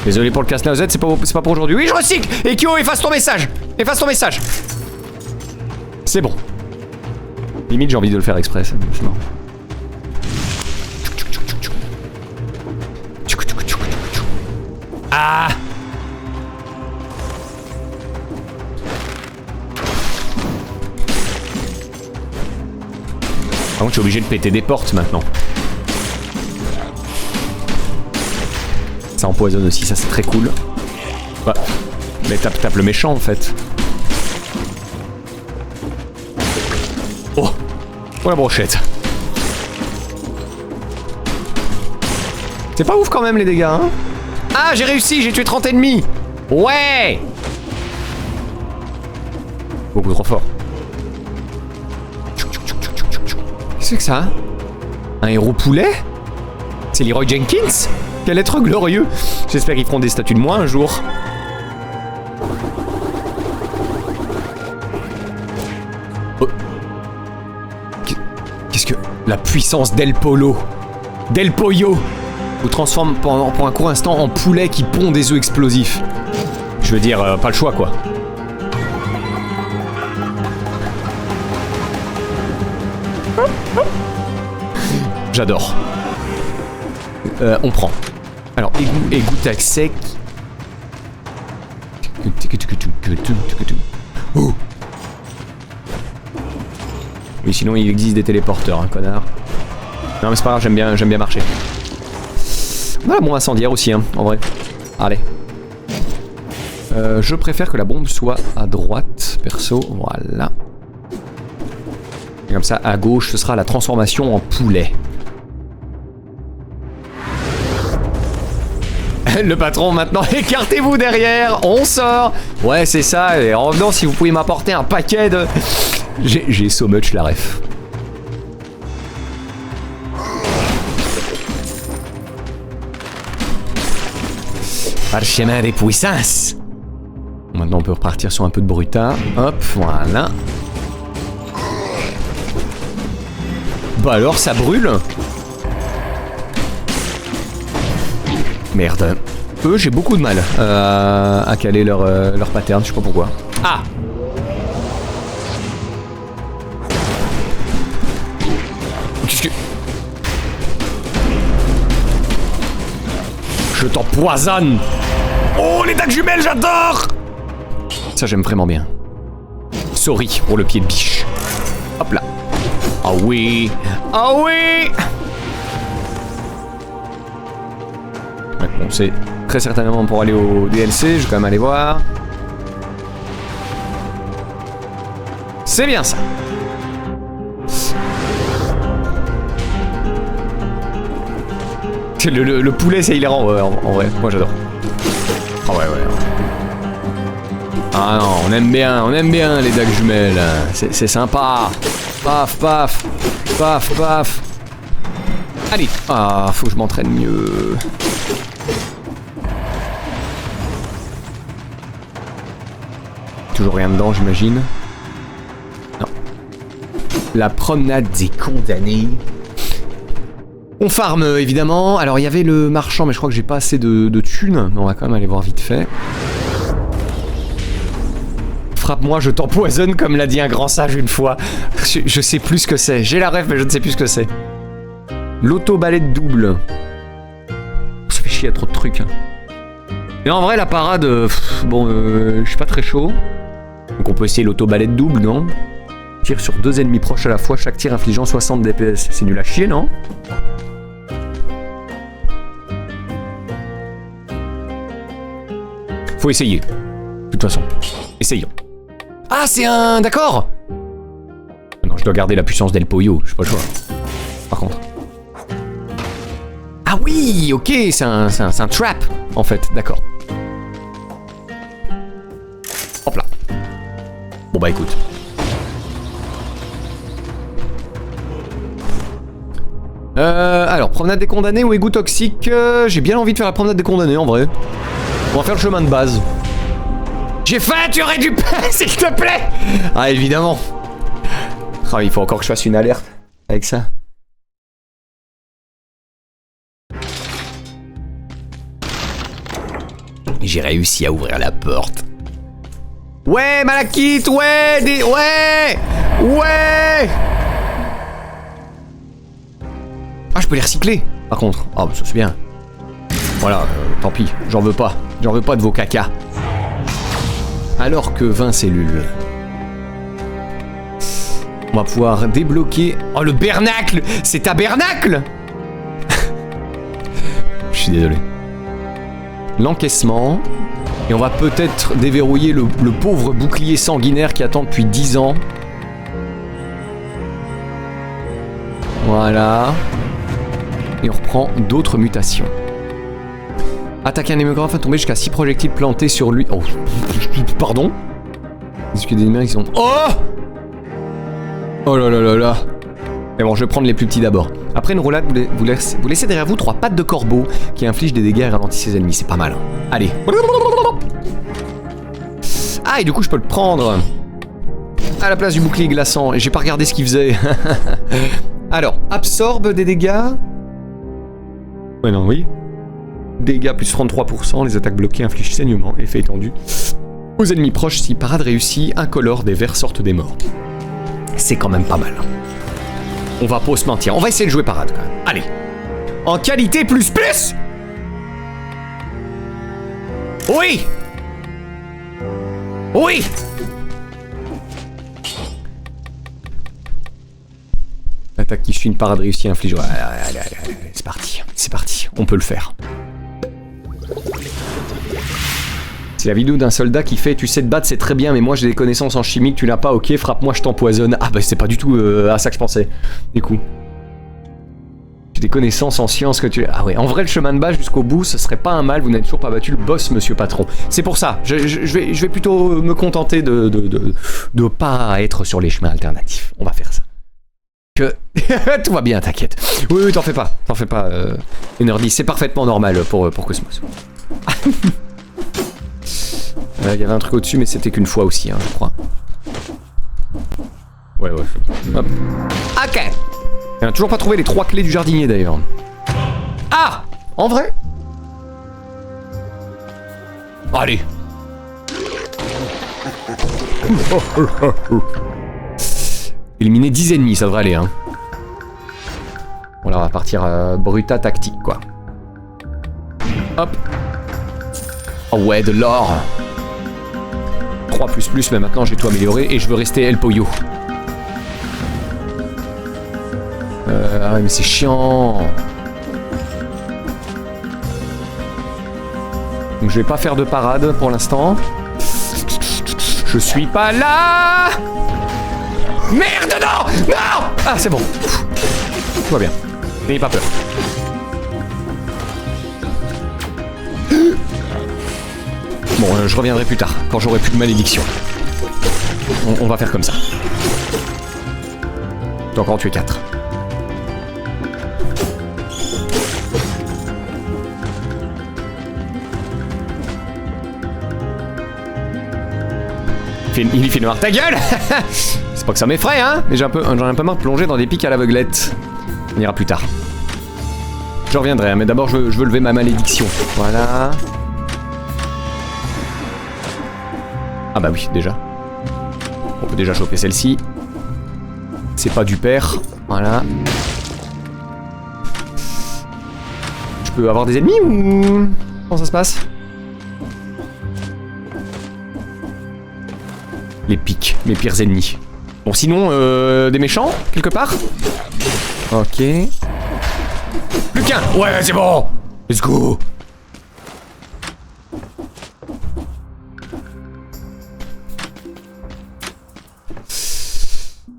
Désolé pour le casse-noisette, c'est pas pour aujourd'hui. Oui, je recycle. Et Kyo, efface ton message. C'est bon. Limite, j'ai envie de le faire exprès. Ah. Par contre, je suis obligé de péter des portes maintenant. Ça empoisonne aussi, ça c'est très cool. Bah, mais tape le méchant en fait. Oh, la brochette. C'est pas ouf quand même les dégâts, hein. Ah, j'ai réussi, j'ai tué 30 ennemis. Ouais. Beaucoup trop fort. Qu'est-ce que c'est que ça? Un héros poulet? C'est Leroy Jenkins? Quel être glorieux! J'espère qu'ils feront des statues de moi un jour. Oh. Qu'est-ce que... La puissance d'El Polo! Del Pollo! Vous transforme pour un court instant en poulet qui pond des œufs explosifs. Je veux dire, pas le choix quoi. J'adore. On prend. Alors, égout tac sec. Oh. Oui, sinon il existe des téléporteurs, hein, connard. Non mais c'est pas grave, j'aime bien marcher. Voilà, bon incendiaire aussi, hein, en vrai. Allez. Je préfère que la bombe soit à droite, perso, voilà. Et comme ça, à gauche, ce sera la transformation en poulet. Le patron maintenant, écartez-vous derrière, on sort. Ouais c'est ça, et en revenant si vous pouvez m'apporter un paquet de... J'ai so much la ref. Parchemin des puissances. Maintenant on peut repartir sur un peu de bruta. Hop, voilà. Bah alors ça brûle. Merde. Eux, j'ai beaucoup de mal à caler leur pattern, je sais pas pourquoi. Ah! Qu'est-ce que... Je t'empoisonne! Oh, les dagues jumelles, j'adore! Ça, j'aime vraiment bien. Sorry pour le pied de biche. Hop là. Ah oui! Ah oui! Ouais, bon, c'est très certainement pour aller au DLC, je vais quand même aller voir. C'est bien ça. Le poulet, c'est hilarant, ouais, en vrai. Moi, j'adore. Ah ouais. Ah non, on aime bien les dagues jumelles. C'est sympa. Paf, paf. Paf, paf. Allez. Ah, faut que je m'entraîne mieux. Toujours rien dedans, j'imagine. Non. La promenade des condamnés. On farm évidemment. Alors il y avait le marchand, mais je crois que j'ai pas assez de thunes. Mais on va quand même aller voir vite fait. Frappe-moi, je t'empoisonne, comme l'a dit un grand sage une fois. Je sais plus ce que c'est. J'ai la rêve, mais je ne sais plus ce que c'est. L'auto-balette double. Ça fait chier, il y a trop de trucs. Hein. Et en vrai, la parade, bon, je suis pas très chaud. Donc on peut essayer l'auto-balette double, non? Tire sur 2 ennemis proches à la fois, chaque tir infligeant 60 DPS. C'est nul à chier, non? Faut essayer. De toute façon. Essayons. Ah, c'est un... D'accord. Non, je dois garder la puissance d'El Pollo. J'ai pas le choix. Par contre. Ah oui, ok, c'est un trap, en fait. D'accord. Hop là. Bon bah écoute. Alors, promenade des condamnés ou égout toxique. J'ai bien envie de faire la promenade des condamnés, en vrai. On va faire le chemin de base. J'ai faim, tu aurais dû... S'il te plaît. Ah, évidemment. Ah, il faut encore que je fasse une alerte avec ça. J'ai réussi à ouvrir la porte. Ouais, Malakite, ouais, ouais. Ah, je peux les recycler, par contre. Ah, bah, ça c'est bien. Voilà, tant pis, j'en veux pas. J'en veux pas de vos cacas. Alors que 20 cellules. On va pouvoir débloquer... Oh, le bernacle. C'est tabernacle. Je suis désolé. L'encaissement. Et on va peut-être déverrouiller le pauvre bouclier sanguinaire qui attend depuis 10 ans. Voilà. Et on reprend d'autres mutations. Attaquer un hémographe à tomber jusqu'à 6 projectiles plantés sur lui. Oh, pardon. Est-ce que des ennemis qui sont... Oh. Oh là là là là. Mais bon, je vais prendre les plus petits d'abord. Après une roulade, vous laissez derrière vous 3 pattes de corbeau qui infligent des dégâts et ralentissent ses ennemis. C'est pas mal. Hein. Allez. Ah, et du coup, je peux le prendre à la place du bouclier glaçant. Et j'ai pas regardé ce qu'il faisait. Alors, absorbe des dégâts. Ouais, non, oui. Dégâts plus 33%, les attaques bloquées infligent saignement, effet étendu. Aux ennemis proches, si parade réussit, incolore, des vers sortent des morts. C'est quand même pas mal. On va pas se mentir, on va essayer de jouer parade quand même. Allez. En qualité plus plus. Oui. Oui. L'attaque qui suit une parade réussie inflige... Allez, c'est parti. C'est parti, on peut le faire. C'est la vidéo d'un soldat qui fait « Tu sais te battre, c'est très bien, mais moi j'ai des connaissances en chimie que tu n'as pas, ok, frappe-moi, je t'empoisonne. » Ah bah c'est pas du tout à ça que je pensais, du coup. J'ai des connaissances en sciences que tu... Ah ouais, en vrai le chemin de base jusqu'au bout, ce serait pas un mal, vous n'avez toujours pas battu le boss, monsieur patron. C'est pour ça, je vais plutôt me contenter de pas être sur les chemins alternatifs. On va faire ça. Que... Tout va bien, t'inquiète. Oui, t'en fais pas, 1h10, c'est parfaitement normal pour Cosmos. Il y avait un truc au-dessus, mais c'était qu'une fois aussi, hein, je crois. Ouais. Hop. Ok. On a toujours pas trouvé les 3 clés du jardinier, d'ailleurs. Ah! En vrai? Allez. Éliminer 10 ennemis, ça devrait aller, hein. Bon, là, on va partir Bruta tactique, quoi. Hop. Oh ouais, de l'or. 3++, mais maintenant j'ai tout amélioré et je veux rester El Pollo. Ah ouais, mais c'est chiant. Donc je vais pas faire de parade pour l'instant. Je suis pas là. Merde, non. Non. Ah, c'est bon. Tout va bien. N'ayez pas peur. Bon, je reviendrai plus tard, quand j'aurai plus de malédiction. On va faire comme ça. Tu as encore tué 4. Il fait noir ta gueule. C'est pas que ça m'effraie, hein, mais j'en ai un peu marre de plonger dans des pics à l'aveuglette. On ira plus tard. Je reviendrai, hein, mais d'abord je veux lever ma malédiction. Voilà. Ah bah oui, déjà. On peut déjà choper celle-ci. C'est pas du père. Voilà. Je peux avoir des ennemis ou... Comment ça se passe? Les pics, mes pires ennemis. Bon, sinon, des méchants, quelque part? Ok. Plus qu'un. Ouais, c'est bon. Let's go.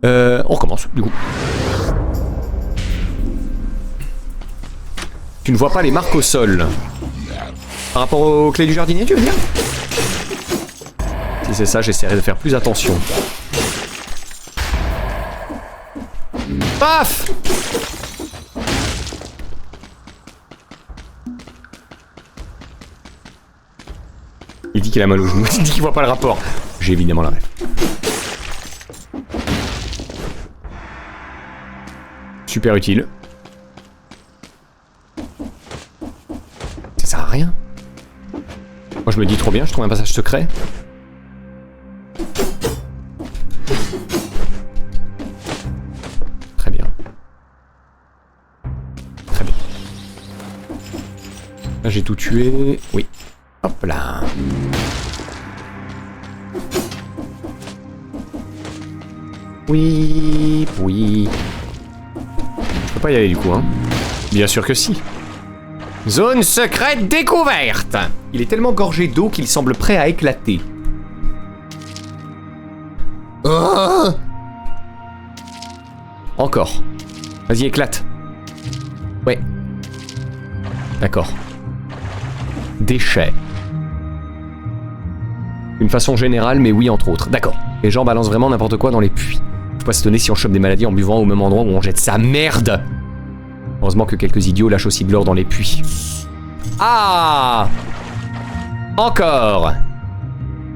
On recommence, du coup. Tu ne vois pas les marques au sol. Par rapport aux clés du jardinier, tu veux dire? Si c'est ça, j'essaierai de faire plus attention. Paf! Il dit qu'il a mal au genou, il dit qu'il voit pas le rapport. J'ai évidemment la rêve. Super utile. Ça sert à rien. Moi je me dis trop bien, je trouve un passage secret. Très bien. Très bien. Là j'ai tout tué. Oui. Hop là. Oui, oui. Je peux pas y aller du coup, hein. Bien sûr que si. Zone secrète découverte. Il est tellement gorgé d'eau qu'il semble prêt à éclater. Oh. Encore. Vas-y, éclate. Ouais. D'accord. Déchets. D'une façon générale, mais oui, entre autres. D'accord. Les gens balancent vraiment n'importe quoi dans les puits. Faut pas s'étonner si on chope des maladies en buvant au même endroit où on jette sa merde. Heureusement que quelques idiots lâchent aussi de l'or dans les puits. Ah! Encore!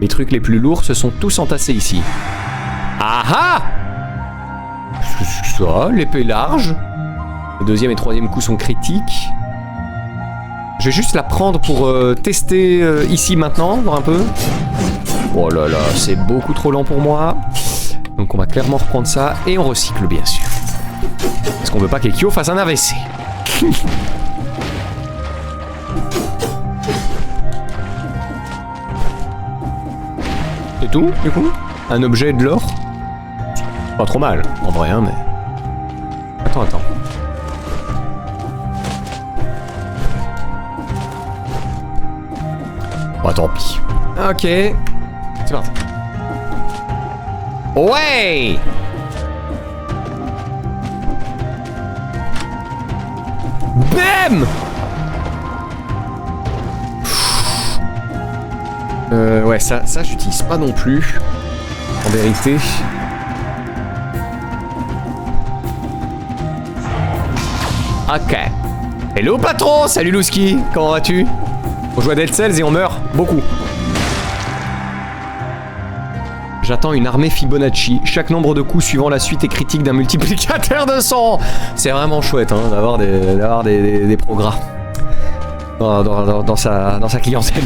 Les trucs les plus lourds se sont tous entassés ici. Ah ah! C'est ça, l'épée large. Le deuxième et troisième coup sont critiques. Je vais juste la prendre pour tester ici maintenant, voir un peu. Oh là là, c'est beaucoup trop lent pour moi. Donc on va clairement reprendre ça et on recycle bien sûr. Parce qu'on veut pas qu'Ekyo fasse un AVC. C'est tout, du coup? Un objet de l'or? Pas trop mal, en vrai, hein, mais... Attends. Bah tant pis. Ok. C'est parti. Ouais! Bam! Ouais, ça j'utilise pas non plus. En vérité. Ok. Hello patron! Salut Louski! Comment vas-tu? On joue à Dead Cells et on meurt beaucoup. J'attends une armée Fibonacci. Chaque nombre de coups suivant la suite est critique d'un multiplicateur de son. C'est vraiment chouette hein, d'avoir des progrès dans sa clientèle.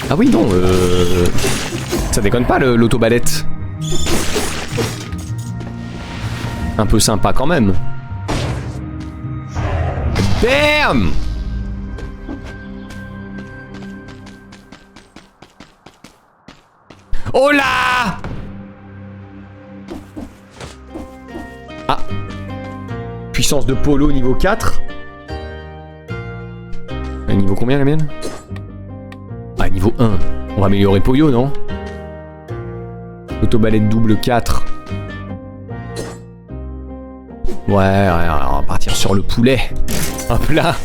Ah oui non, ça déconne pas l'autobalette. Un peu sympa quand même. Bam! Oh là! Ah. Puissance de polo niveau 4. Niveau combien la mienne? Ah, niveau 1. On va améliorer Poyo, non? Autobalette double 4. Ouais, on va partir sur le poulet. Hop là.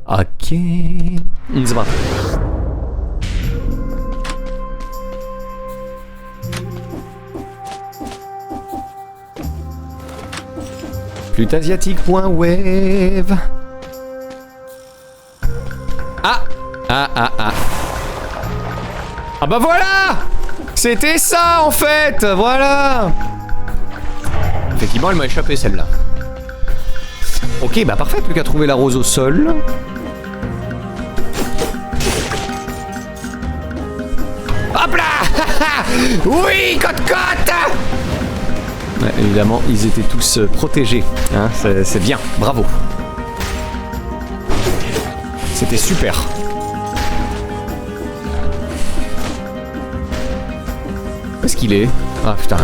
Ok. C'est bon. Flûteasiatique.wave. Ah. Ah bah voilà. C'était ça en fait. Voilà. Effectivement, elle m'a échappé celle-là. Ok, bah parfait, plus qu'à trouver la rose au sol. Hop là. Oui, cote-cote. Ouais, évidemment, ils étaient tous protégés. Hein, c'est bien, bravo. C'était super. Où est-ce qu'il est? Ah putain.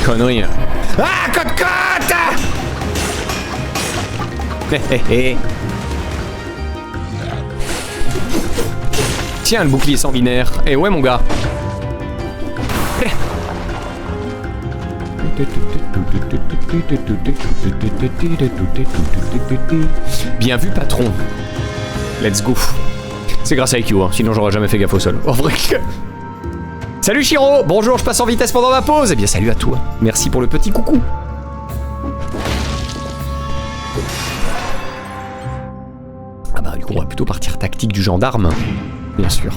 Connerie. Ah, cote-cote. Tiens, le bouclier sanguinaire. Eh ouais, mon gars. Bien vu, patron. Let's go. C'est grâce à IQ, hein. Sinon j'aurais jamais fait gaffe au sol. En vrai. Salut Chiro. Bonjour, je passe en vitesse pendant ma pause. Eh bien, salut à toi. Merci pour le petit coucou. Ah bah, du coup, on va plutôt partir tactique du gendarme. Bien sûr.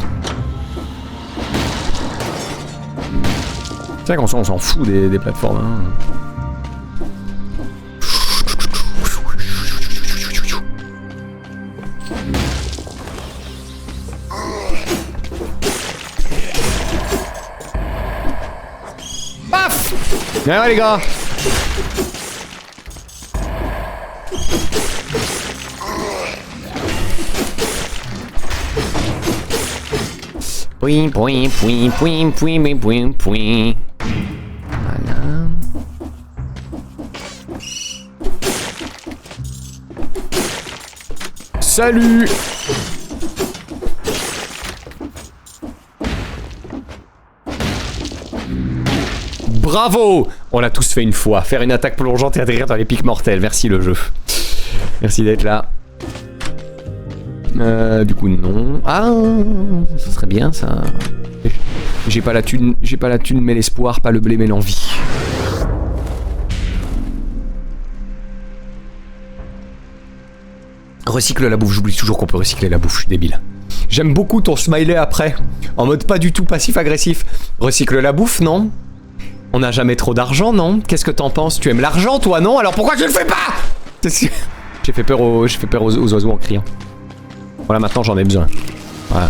C'est vrai qu'on s'en fout des plateformes. Hein. Paf! Ouais, les gars. Point, point, point, point, point, point, point. Voilà. Salut. Bravo. On l'a tous fait une fois. Faire une attaque plongeante et atterrir dans les pics mortels. Merci le jeu. Merci d'être là. Du coup non. Ah, ça serait bien ça. J'ai pas la thune, mais l'espoir, pas le blé mais l'envie. Recycle la bouffe, j'oublie toujours qu'on peut recycler la bouffe, je suis débile. J'aime beaucoup ton smiley après, en mode pas du tout passif-agressif. Recycle la bouffe, non? On n'a jamais trop d'argent, non? Qu'est-ce que t'en penses? Tu aimes l'argent, toi, non? Alors pourquoi tu le fais pas? J'ai fait peur aux oiseaux en criant. Voilà, maintenant j'en ai besoin. Voilà.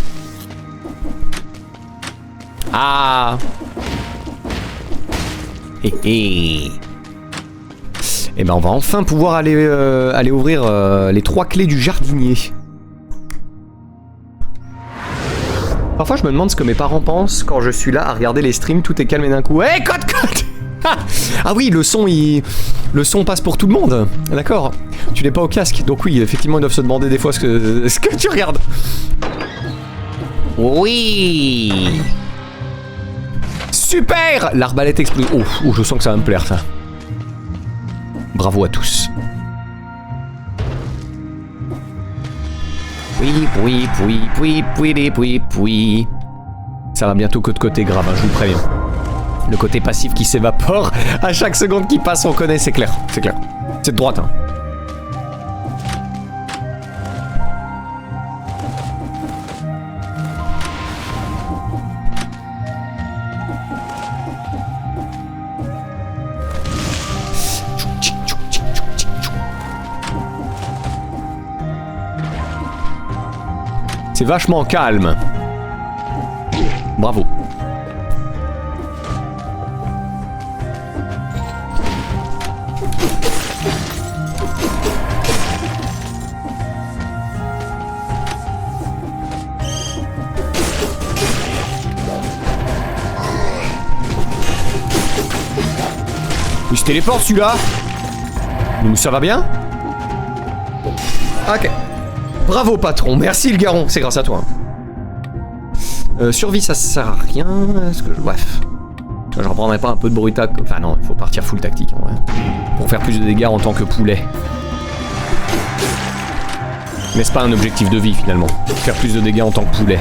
Ah. Et ben on va enfin pouvoir aller ouvrir les 3 clés du jardinier. Parfois je me demande ce que mes parents pensent quand je suis là à regarder les streams, tout est calme et d'un coup. Hé, cote. Ah oui, le son passe pour tout le monde. D'accord. Tu n'es pas au casque, donc oui, effectivement ils doivent se demander des fois ce que tu regardes. Oui. Super. L'arbalète explose. Oh, je sens que ça va me plaire ça. Bravo à tous. Oui. Ça va bientôt côté grave, hein, je vous préviens. Le côté passif qui s'évapore à chaque seconde qui passe, on connaît, c'est clair, c'est clair. C'est de droite, hein. C'est vachement calme. Bravo. Il se téléporte celui-là. Donc ça va bien? Ok. Bravo patron, merci le garon, c'est grâce à toi. Survie ça sert à rien. Est-ce que bref. Je reprendrai pas un peu de brutac. Enfin non, il faut partir full tactique en vrai. Pour faire plus de dégâts en tant que poulet. N'est-ce pas un objectif de vie finalement? Faire plus de dégâts en tant que poulet.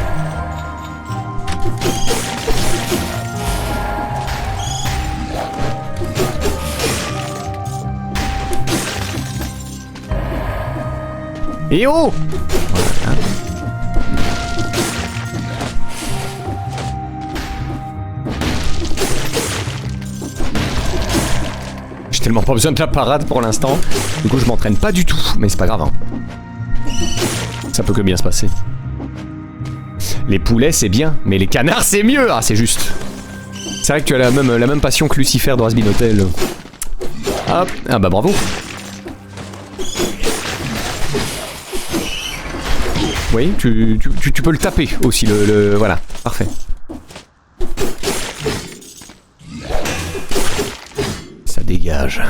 Et oh! Voilà. J'ai tellement pas besoin de la parade pour l'instant. Du coup je m'entraîne pas du tout, mais c'est pas grave hein. Ça peut que bien se passer. Les poulets c'est bien, mais les canards c'est mieux. Ah c'est juste. C'est vrai que tu as la même passion que Lucifer dans Hazbin Hotel. Hop, ah bah bravo. Oui, tu peux le taper aussi, voilà, parfait. Ça dégage.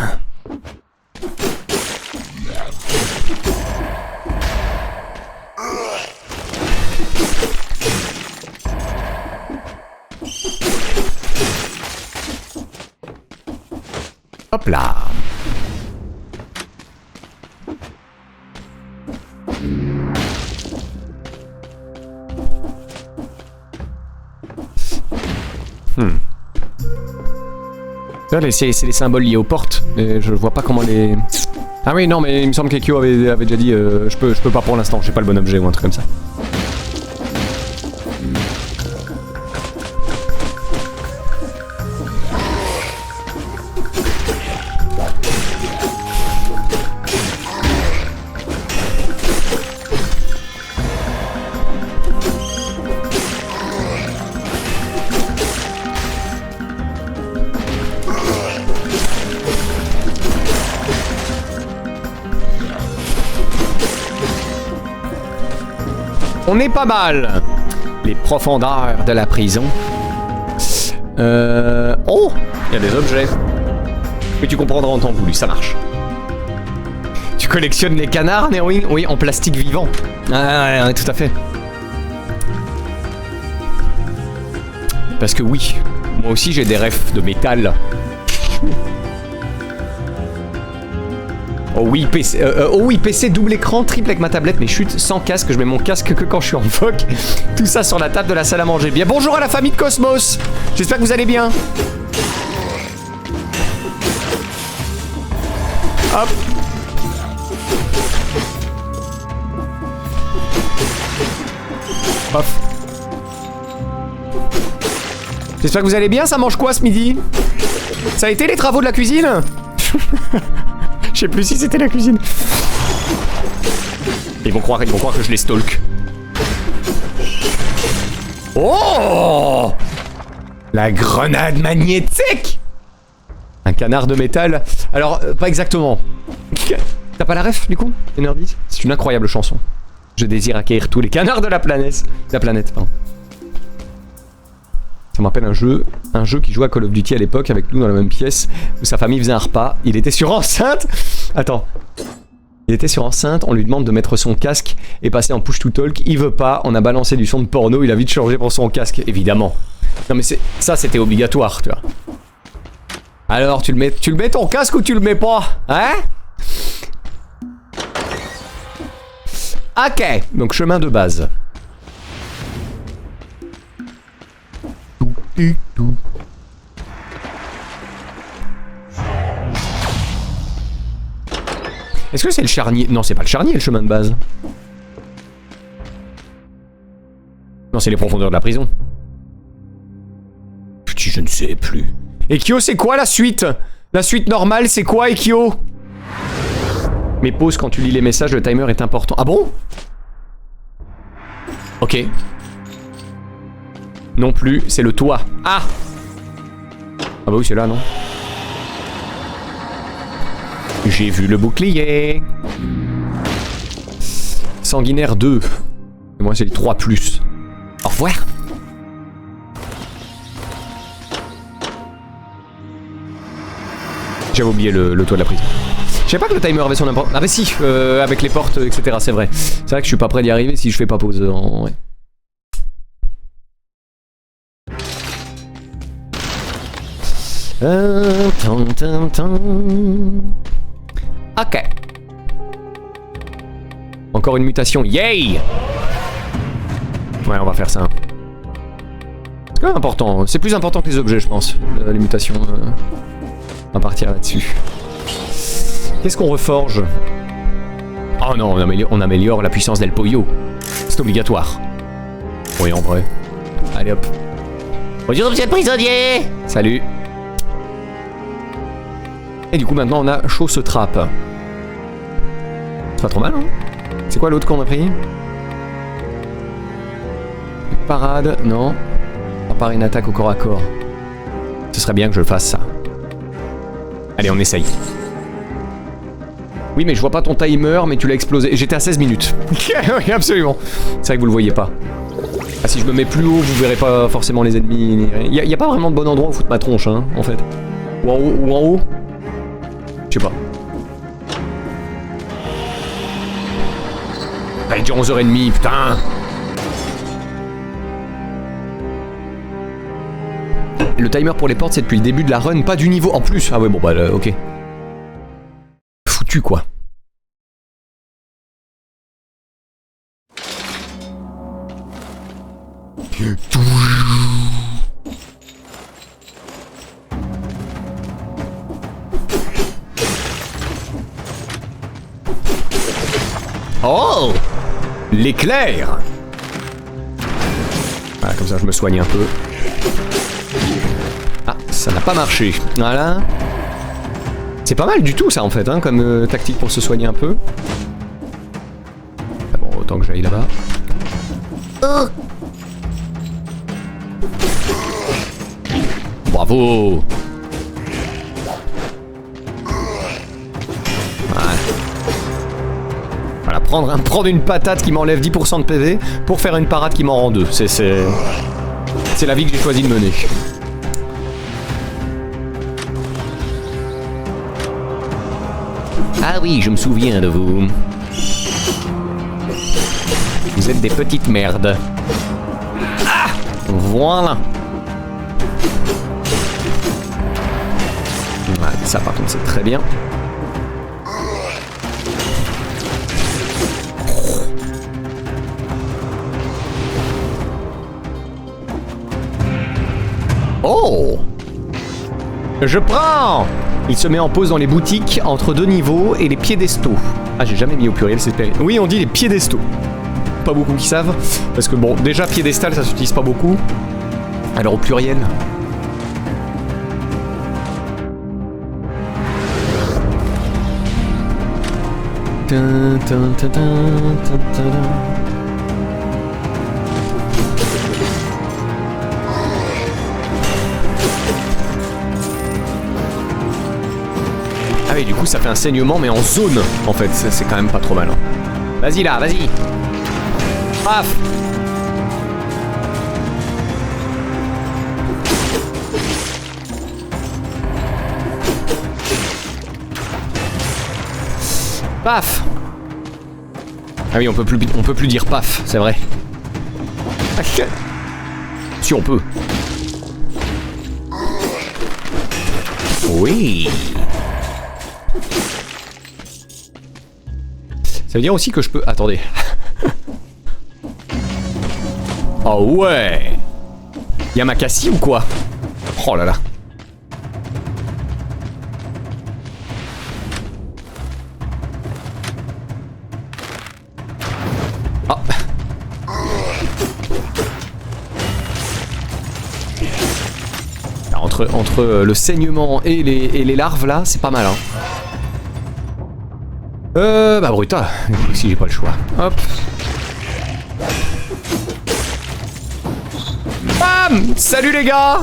Hop là. C'est les symboles liés aux portes, mais je vois pas comment les... Ah oui, non, mais il me semble qu'Ekyo avait déjà dit je peux pas pour l'instant, j'ai pas le bon objet ou un truc comme ça. On est pas mal. Les profondeurs de la prison. Oh, il y a des objets. Mais tu comprendras en temps voulu, ça marche. Tu collectionnes les canards, Néroïne? Oui, en plastique vivant. Ah ouais, tout à fait. Parce que oui, moi aussi j'ai des refs de métal. Oh oui, PC double écran, triple avec ma tablette, mais chut, sans casque, je mets mon casque que quand je suis en VOC. Tout ça sur la table de la salle à manger. Bien, bonjour à la famille de Cosmos. J'espère que vous allez bien. Hop. Paf. J'espère que vous allez bien, ça mange quoi ce midi? Ça a été les travaux de la cuisine? Je sais plus si c'était la cuisine. Ils vont croire que je les stalk. Oh! La grenade magnétique! Un canard de métal. Alors, pas exactement. T'as pas la ref, du coup, Energy? C'est une incroyable chanson. Je désire acquérir tous les canards de la planète. Pardon. Ça me rappelle un jeu qui jouait à Call of Duty à l'époque avec nous dans la même pièce où sa famille faisait un repas. Il était sur enceinte. Attends. Il était sur enceinte, on lui demande de mettre son casque et passer en push to talk. Il veut pas, on a balancé du son de porno, il a vite changé pour son casque, évidemment. Non mais ça c'était obligatoire, tu vois. Alors tu le mets ton casque ou tu le mets pas? Hein? Ok, donc chemin de base. Est-ce que c'est le charnier? Non, c'est pas le charnier, le chemin de base. Non, c'est les profondeurs de la prison. Putain, je ne sais plus. Ekyo, c'est quoi la suite? La suite normale, c'est quoi, Ekyo? Mais pause quand tu lis les messages, le timer est important. Ah bon? Ok. Non plus, c'est le toit. Ah! Ah bah oui, c'est là, non? J'ai vu le bouclier. Sanguinaire 2. Et moi, c'est les 3+. Au revoir. J'avais oublié le toit de la prise. Je savais pas que le timer avait son importance. Ah bah si, avec les portes, etc. C'est vrai. C'est vrai que je suis pas prêt d'y arriver si je fais pas pause. Ouais. Ok. Encore une mutation. Yay! Ouais, on va faire ça. C'est quand même important. C'est plus important que les objets, je pense. Les mutations. On va partir là-dessus. Qu'est-ce qu'on reforge? Oh non, on améliore la puissance d'El Pollo. C'est obligatoire. Oui, en vrai. Allez hop. Bonjour, monsieur le prisonnier! Salut. Et du coup, maintenant, on a chausse-trappe. C'est pas trop mal, hein? C'est quoi l'autre qu'on a pris? Parade, non. À part une attaque au corps à corps. Ce serait bien que je le fasse, ça. Allez, on essaye. Oui, mais je vois pas ton timer, mais tu l'as explosé. J'étais à 16 minutes. Oui, absolument. C'est vrai que vous le voyez pas. Ah, si je me mets plus haut, vous verrez pas forcément les ennemis. Y a pas vraiment de bon endroit où foutre ma tronche, hein, en fait. Ou en haut. Je sais pas. Il est déjà 11h30, putain. Le timer pour les portes, c'est depuis le début de la run, pas du niveau en plus. Ah ouais, bon bah ok. Foutu quoi. Oh! L'éclair! Voilà, comme ça je me soigne un peu. Ah, ça n'a pas marché. Voilà. C'est pas mal du tout ça en fait, hein, comme tactique pour se soigner un peu. Ah bon, autant que j'aille là-bas. Bravo! Voilà, prendre une patate qui m'enlève 10% de PV pour faire une parade qui m'en rend 2. C'est la vie que j'ai choisi de mener. Ah oui, je me souviens de vous. Vous êtes des petites merdes. Ah! Voilà. Ouais, ça par contre c'est très bien. Oh! Je prends! Il se met en pause dans les boutiques entre 2 niveaux et les piédestaux. Ah, j'ai jamais mis au pluriel, c'est périmé. Oui, on dit les piédestaux. Pas beaucoup qui savent. Parce que bon, déjà piédestal, ça s'utilise pas beaucoup. Alors au pluriel. Ah oui, du coup ça fait un saignement mais en zone en fait, c'est quand même pas trop mal. Hein. Vas-y là, vas-y. Paf. Paf. Ah oui, on peut plus dire paf, c'est vrai. Si on peut. Oui. Ça veut dire aussi que je peux... Attendez. Oh ouais. Y'a ma cassie ou quoi? Oh là là. Oh. Entre le saignement et les larves là, c'est pas mal hein. Bah Bruta, si j'ai pas le choix. Hop. Bam! Salut les gars!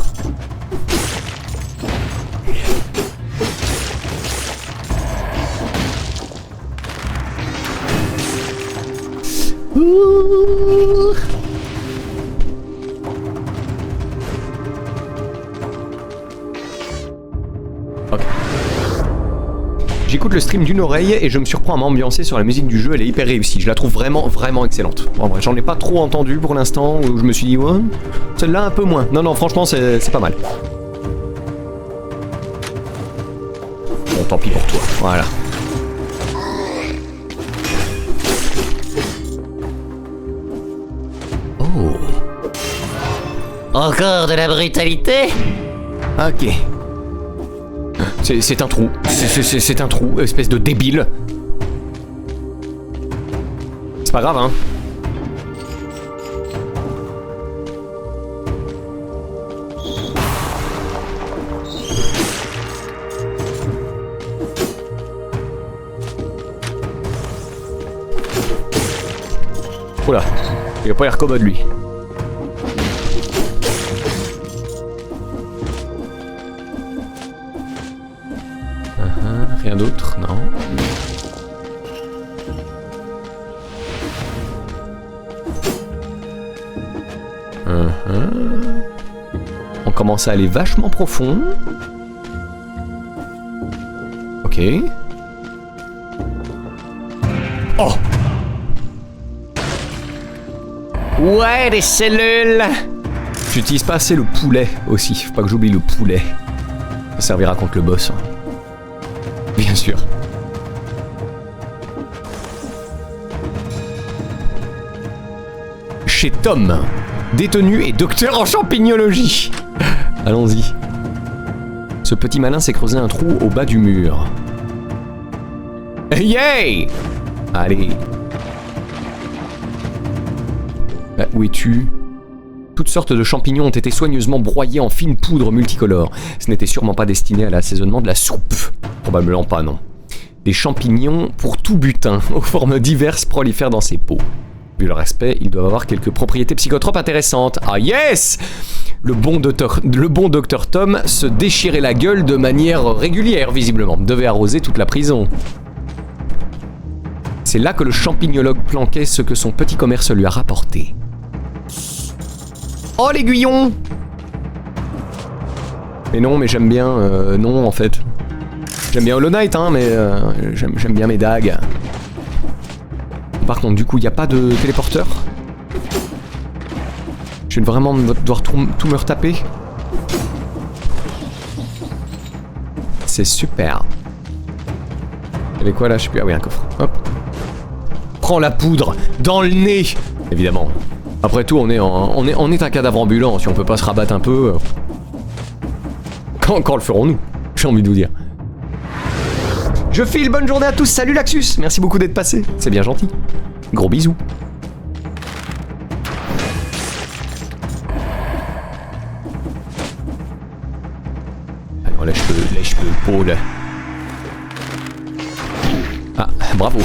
Ouh. Ok. J'écoute le stream d'une oreille et je me surprends à m'ambiancer sur la musique du jeu, elle est hyper réussie. Je la trouve vraiment, vraiment excellente. Bon, ouais, j'en ai pas trop entendu pour l'instant, où je me suis dit, ouais, celle-là un peu moins. Non, non, franchement, c'est pas mal. Bon, tant pis pour toi, voilà. Oh. Encore de la brutalité? Ok. C'est un trou. C'est un trou, espèce de débile. C'est pas grave, hein. Oula, il va pas l'air commode lui. Rien d'autre, non. On commence à aller vachement profond. Ok. Oh! Ouais, des cellules! J'utilise pas assez le poulet aussi. Faut pas que j'oublie le poulet. Ça servira contre le boss. Bien sûr. Chez Tom, détenu et docteur en champignnologie. Allons-y. Ce petit malin s'est creusé un trou au bas du mur. Yay! Allez. Où es-tu? Toutes sortes de champignons ont été soigneusement broyés en fine poudre multicolore. Ce n'était sûrement pas destiné à l'assaisonnement de la soupe. Probablement pas, non. Des champignons pour tout butin, aux formes diverses, prolifèrent dans ces pots. Vu leur aspect, ils doivent avoir quelques propriétés psychotropes intéressantes. Ah yes! Le bon docteur Tom se déchirait la gueule de manière régulière, visiblement. Devait arroser toute la prison. C'est là que le champignologue planquait ce que son petit commerce lui a rapporté. Oh l'aiguillon! Mais non, mais j'aime bien... non, en fait. J'aime bien Hollow Knight, hein, mais j'aime bien mes dagues. Par contre, du coup, il n'y a pas de téléporteur. Je vais vraiment devoir tout me retaper. C'est super. Il y avait quoi là? Je sais plus. Ah oui, un coffre. Hop. Prends la poudre dans le nez. Évidemment. Après tout, on est un cadavre ambulant. Si on peut pas se rabattre un peu... Quand le ferons-nous? J'ai envie de vous dire. Je file, bonne journée à tous, salut Laxus, merci beaucoup d'être passé, c'est bien gentil. Gros bisous. Alors lèche-le, Paul. Ah, bravo.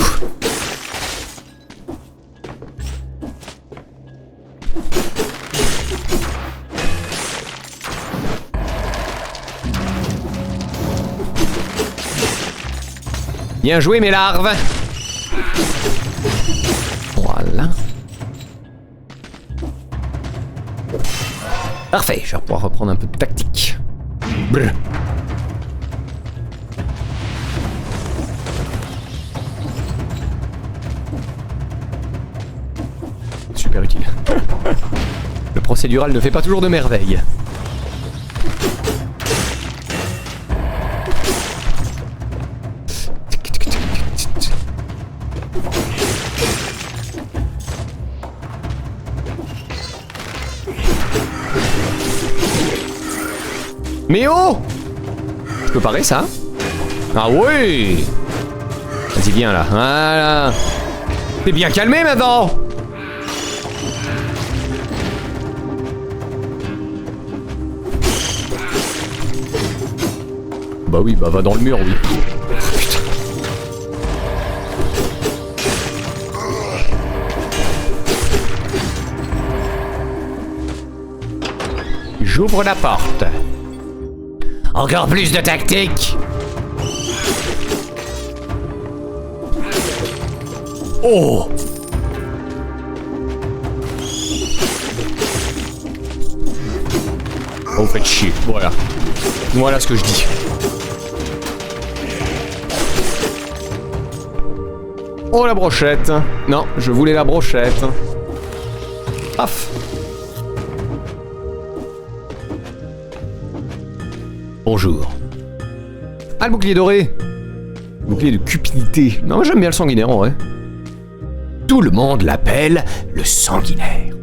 Bien joué mes larves. Voilà. Parfait, je vais pouvoir reprendre un peu de tactique. Brr. Super utile. Le procédural ne fait pas toujours de merveilles. Mais oh! Je peux parer ça? Ah oui! Vas-y viens là, voilà! T'es bien calmé maintenant! Bah oui, bah va dans le mur, oui. Putain. J'ouvre la porte. Encore plus de tactique. Oh! Oh, faites chier, voilà. Voilà ce que je dis. Oh la brochette. Non, je voulais la brochette. Paf. Bonjour. Ah, le bouclier doré. Bouclier de cupidité. Non, j'aime bien le sanguinaire en vrai. Tout le monde l'appelle le sanguinaire.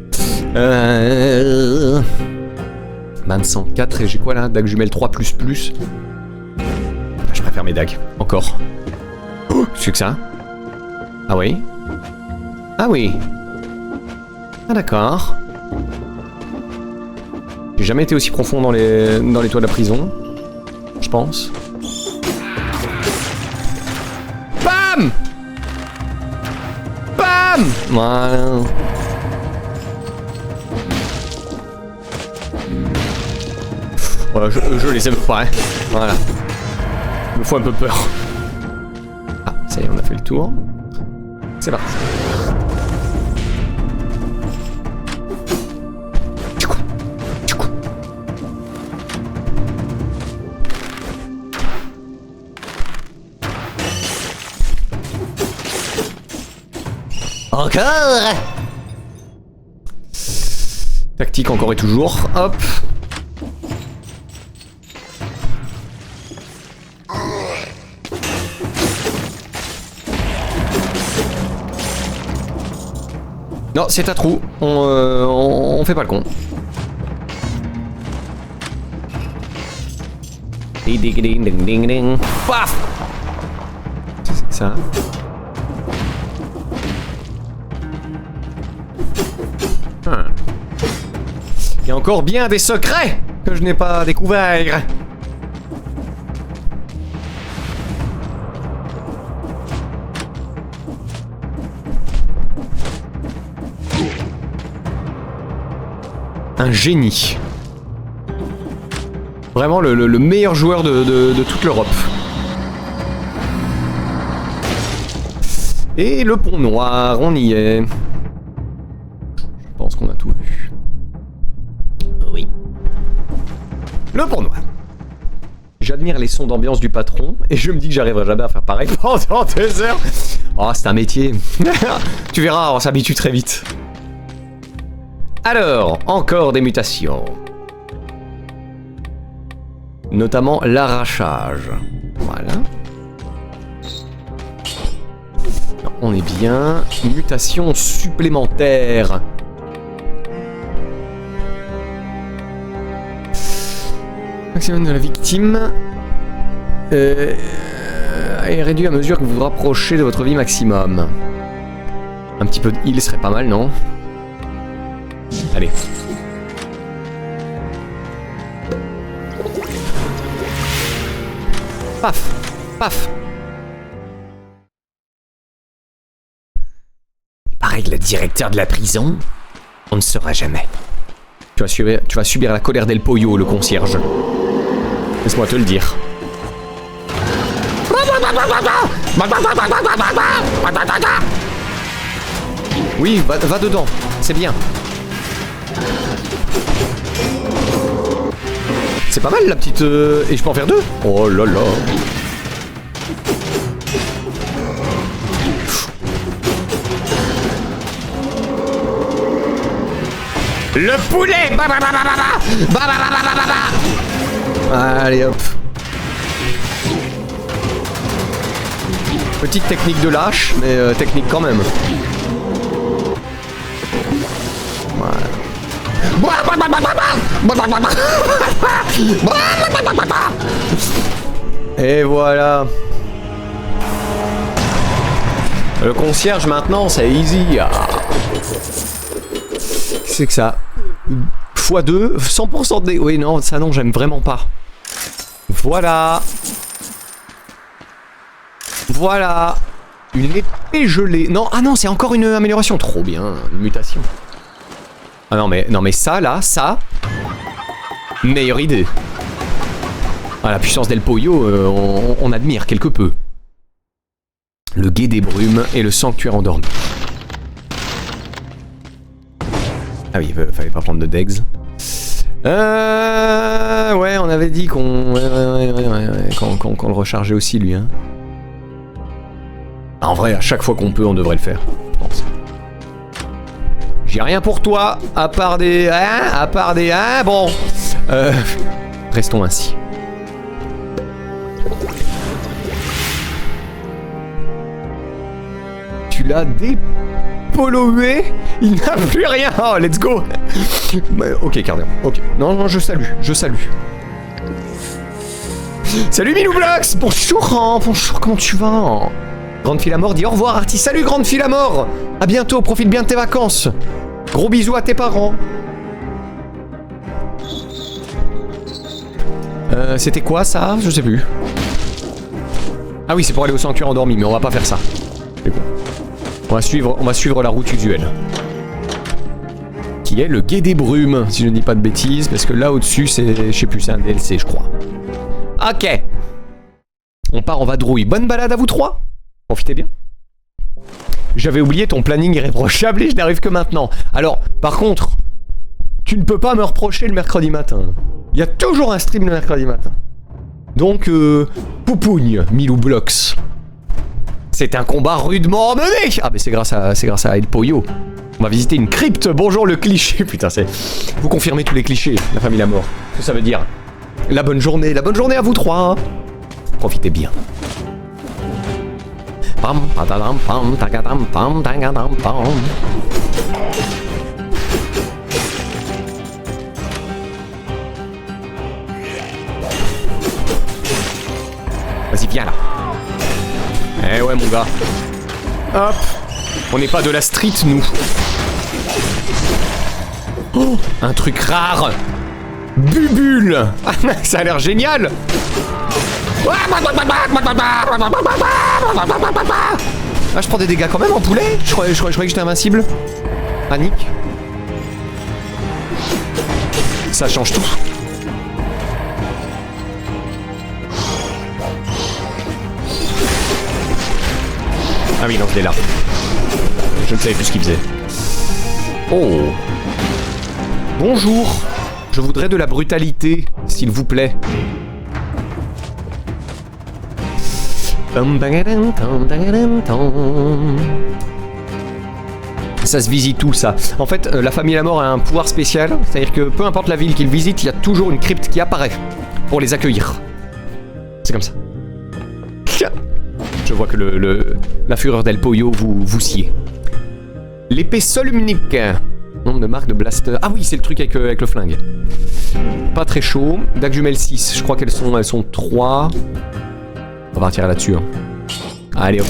104 et j'ai quoi là? Dague jumelle 3++. Je préfère mes dagues. Encore. Oh, c'est que ça? Ah oui? Ah oui. Ah d'accord. J'ai jamais été aussi profond dans les toits de la prison. Je pense. Bam! Bam! Voilà. Voilà, je les aime pas, hein. Voilà. Il me faut un peu peur. Ah, ça y est, on a fait le tour. C'est parti. Encore. Tactique encore et toujours. Hop. Non, c'est un trou. On fait pas le con. Ding ding ding ding ding ding. Paf. C'est ça. Il y a encore bien des secrets que je n'ai pas découverts. Un génie. Vraiment le meilleur joueur de toute l'Europe. Et le pont noir, on y est. Je pense qu'on a tout vu. Oui. Le pont noir. J'admire les sons d'ambiance du patron et je me dis que j'arriverai jamais à faire pareil pendant des heures. Oh, c'est un métier. Tu verras, on s'habitue très vite. Alors, encore des mutations. Notamment l'arrachage. Voilà. On est bien. Mutation supplémentaire. Maximum de la victime est réduit à mesure que vous vous rapprochez de votre vie maximum. Un petit peu de heal serait pas mal, non? Allez. Paf, paf. Il paraît que le directeur de la prison, on ne saura jamais. Tu vas subir la colère d'El Pollo, le concierge. Laisse-moi te le dire. Oui, va dedans, c'est bien. C'est pas mal la petite... Et je peux en faire deux? Oh là là. Le poulet. Allez hop. Petite technique de lâche, mais technique quand même. Voilà. Et voilà. Le concierge maintenant c'est easy. Ah. C'est que ça x2, 100% de... Oui non, ça non, j'aime vraiment pas. Voilà. Voilà. Une épée gelée. Non, ah non, c'est encore une amélioration. Trop bien, une mutation. Ah non mais ça là, ça... Meilleure idée. Ah, la puissance d'El Pollo, on admire quelque peu. Le guet des brumes et le sanctuaire endormi. Ah oui, fallait pas prendre de degs. Ouais, on avait dit qu'on... qu'on le rechargeait aussi, lui, hein. En vrai, à chaque fois qu'on peut, on devrait le faire. Je pense. J'ai rien pour toi, à part des... Hein, à part des... Hein, bon. Restons ainsi. Tu l'as dépollué. Il n'a plus rien. Oh, let's go. Ok, Cardian. Ok. Non, non, je salue. Je salue. Salut Miloublox. Bonjour, hein. Bonjour, comment tu vas? Grande fille à mort dit au revoir, Artie. Salut, grande fille à mort. À bientôt, profite bien de tes vacances. Gros bisous à tes parents. C'était quoi ça? Je sais plus. Ah oui, c'est pour aller au sanctuaire endormi, mais on va pas faire ça. C'est bon. On va suivre la route usuelle. Qui est le Gué des Brumes, si je ne dis pas de bêtises, parce que là au-dessus, c'est... Je sais plus, c'est un DLC, je crois. Ok. On part en vadrouille. Bonne balade à vous trois. Profitez bien. J'avais oublié ton planning irréprochable et je n'arrive que maintenant. Alors, par contre, tu ne peux pas me reprocher le mercredi matin. Il y a toujours un stream le mercredi matin. Donc, poupougne, Miloublox. C'est un combat rudement mené. Ah, mais c'est grâce à El Pollo. On va visiter une crypte. Bonjour le cliché. Putain, c'est... Vous confirmez tous les clichés, la famille la mort. Ce que ça veut dire. La bonne journée à vous trois. Hein. Profitez bien. Vas-y, viens là. Eh ouais, mon gars. Hop. On n'est pas de la street, nous. Oh, un truc rare. Bubule. Ça a l'air génial. Ah, je prends des dégâts quand même en poulet. Je croyais que j'étais invincible. Panique. Ça change tout. Ah oui, non, je l'ai là. Je ne savais plus ce qu'il faisait. Oh. Bonjour. Je voudrais de la brutalité, s'il vous plaît. Ça se visite tout ça. En fait, la famille la mort a un pouvoir spécial. C'est-à-dire que peu importe la ville qu'ils visitent, il y a toujours une crypte qui apparaît pour les accueillir. C'est comme ça. Je vois que la fureur d'El Pollo vous sied. L'épée solumnique. Nombre de marques de blaster. Ah oui, c'est le truc avec le flingue. Pas très chaud. Dague jumelle 6. Je crois qu'elles sont 3. On va partir là-dessus. Hein. Allez, hop.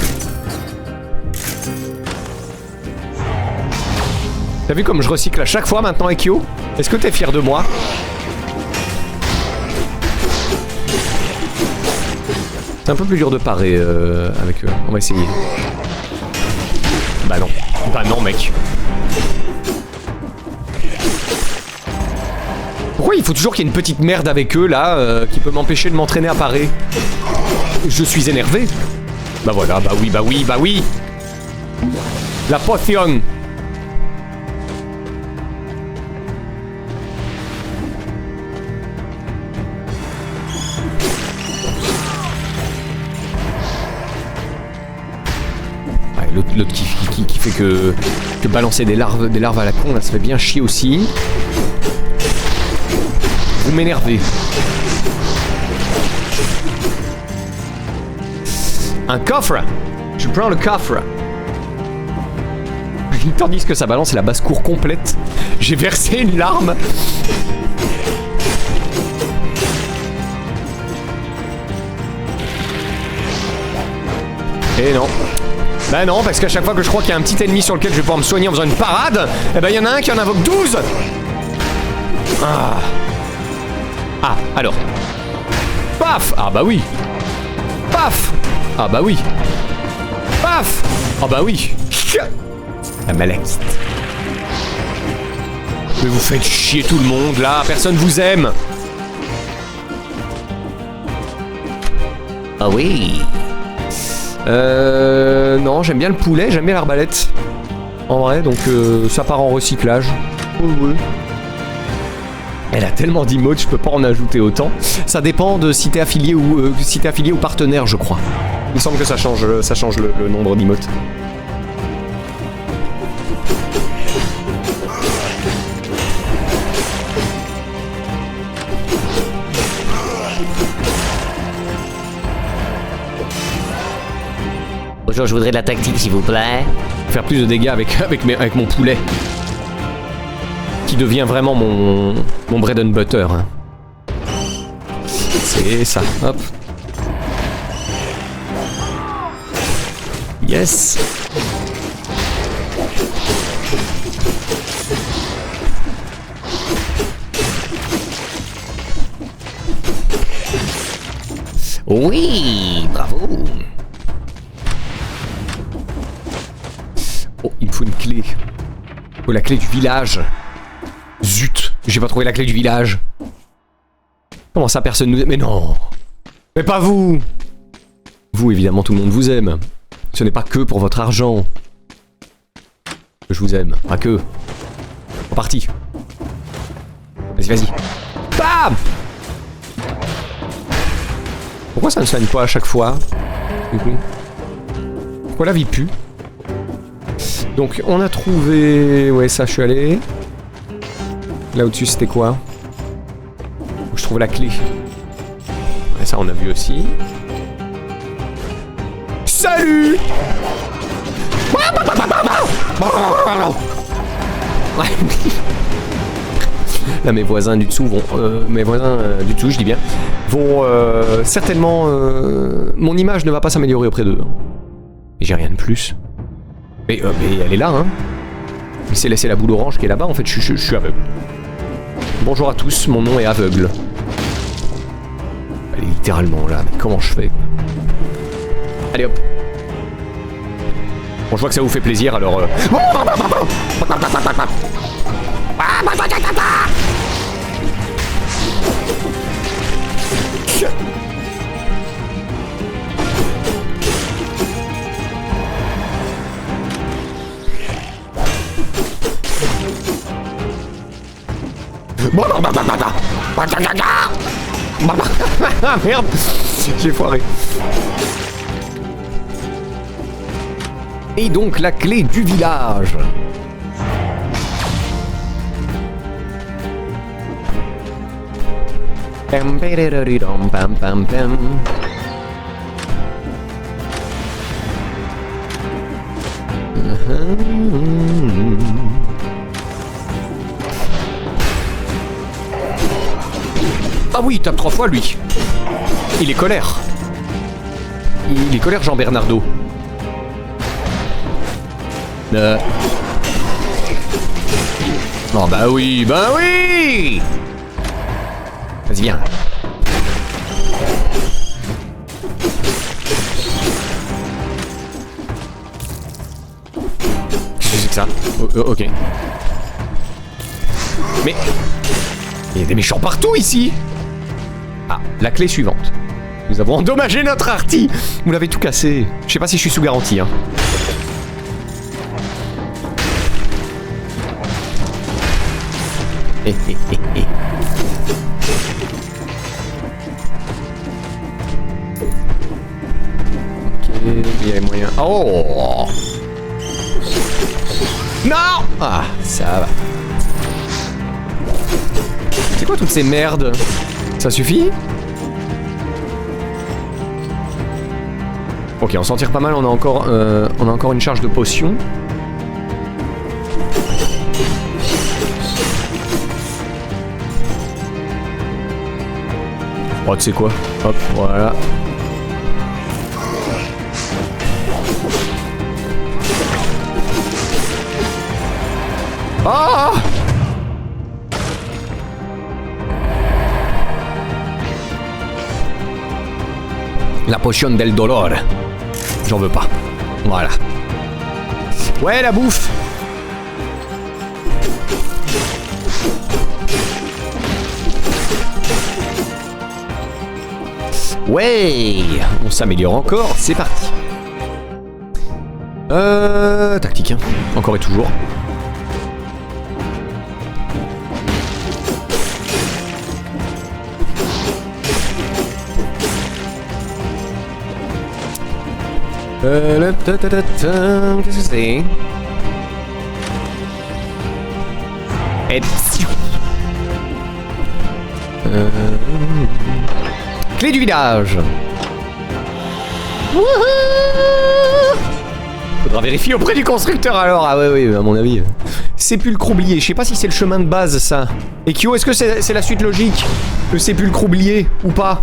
T'as vu comme je recycle à chaque fois maintenant, Ekyo? Est-ce que t'es fier de moi? C'est un peu plus dur de parer avec eux. On va essayer. Bah non. Bah non, mec. Pourquoi il faut toujours qu'il y ait une petite merde avec eux, là, qui peut m'empêcher de m'entraîner à parer? Je suis énervé. Bah voilà, bah oui, bah oui, bah oui. La potion. L'autre qui fait que balancer des larves à la con, là, ça fait bien chier aussi. Vous m'énervez. Un coffre. Je prends le coffre. Tandis que ça balance la basse-cour complète. J'ai versé une larme. Et non. Bah non, parce qu'à chaque fois que je crois qu'il y a un petit ennemi sur lequel je vais pouvoir me soigner en faisant une parade, eh ben il y en a un qui en invoque 12. Ah. Ah, alors. Paf. Ah bah oui. Paf. Ah bah oui. Paf. Ah bah oui. La malachite. Mais vous faites chier tout le monde là, personne vous aime. Ah oui. Non, j'aime bien le poulet, j'aime bien l'arbalète. En vrai, donc ça part en recyclage. Oui, oui. Elle a tellement d'emotes, je peux pas en ajouter autant. Ça dépend de si t'es affilié ou partenaire, je crois. Il me semble que ça change le nombre d'emotes. Bonjour, je voudrais de la tactique, s'il vous plaît. Faire plus de dégâts avec mon poulet. Qui devient vraiment mon bread and butter. Hein. C'est ça, hop. Yes. Oui, bravo. Oh, il me faut une clé. Oh, la clé du village. Zut, j'ai pas trouvé la clé du village. Comment ça, personne nous aime? Mais non. Mais pas vous. Vous, évidemment, tout le monde vous aime. Ce n'est pas que pour votre argent que je vous aime. Pas que. En partie. Vas-y, vas-y. Bam! Pourquoi ça ne soigne pas à chaque fois? Du coup. Pourquoi la vie pue? Donc, on a trouvé... Ouais, ça, je suis allé. Là au-dessus, c'était quoi? Je trouve la clé. Ouais, ça, on a vu aussi. Salut! Là, mes voisins du dessous vont... mes voisins du dessous, je dis bien, vont certainement... mon image ne va pas s'améliorer auprès d'eux. Mais j'ai rien de plus. Mais elle est là, hein. Il s'est laissé la boule orange qui est là-bas, en fait, je suis aveugle. Bonjour à tous, mon nom est aveugle. Elle est littéralement là, mais comment je fais? Allez hop. Bon, je vois que ça vous fait plaisir, alors... Merde, j'ai foiré. Et donc la clé du village. Ah oui, il tape 3 fois lui. Il est colère. Il est colère Jean Bernardo. Oh bah oui, bah oui. Vas-y viens. Qu'est-ce que c'est que ça? Ok. Mais... il y a des méchants partout ici. Ah, la clé suivante. Nous avons endommagé notre arty. Vous l'avez tout cassé. Je sais pas si je suis sous garantie, hein. Ok, il y a moyen. Oh! Non! Ah, ça va. C'est quoi toutes ces merdes? Ça suffit? Ok, on s'en tire pas mal, on a encore une charge de potion. Oh, tu sais quoi? Hop, voilà. Ah! La potion del dolor. J'en veux pas. Voilà. Ouais, la bouffe. Ouais, on s'améliore encore, c'est parti. Tactique, hein. Encore et toujours. Qu'est-ce que c'est? Et... Clé du village. Faudra vérifier auprès du constructeur alors. Ah ouais, oui, à mon avis. Sépulcre oublié. Je sais pas si c'est le chemin de base ça. Et Kyo, est-ce que c'est la suite logique? Le sépulcre oublié ou pas?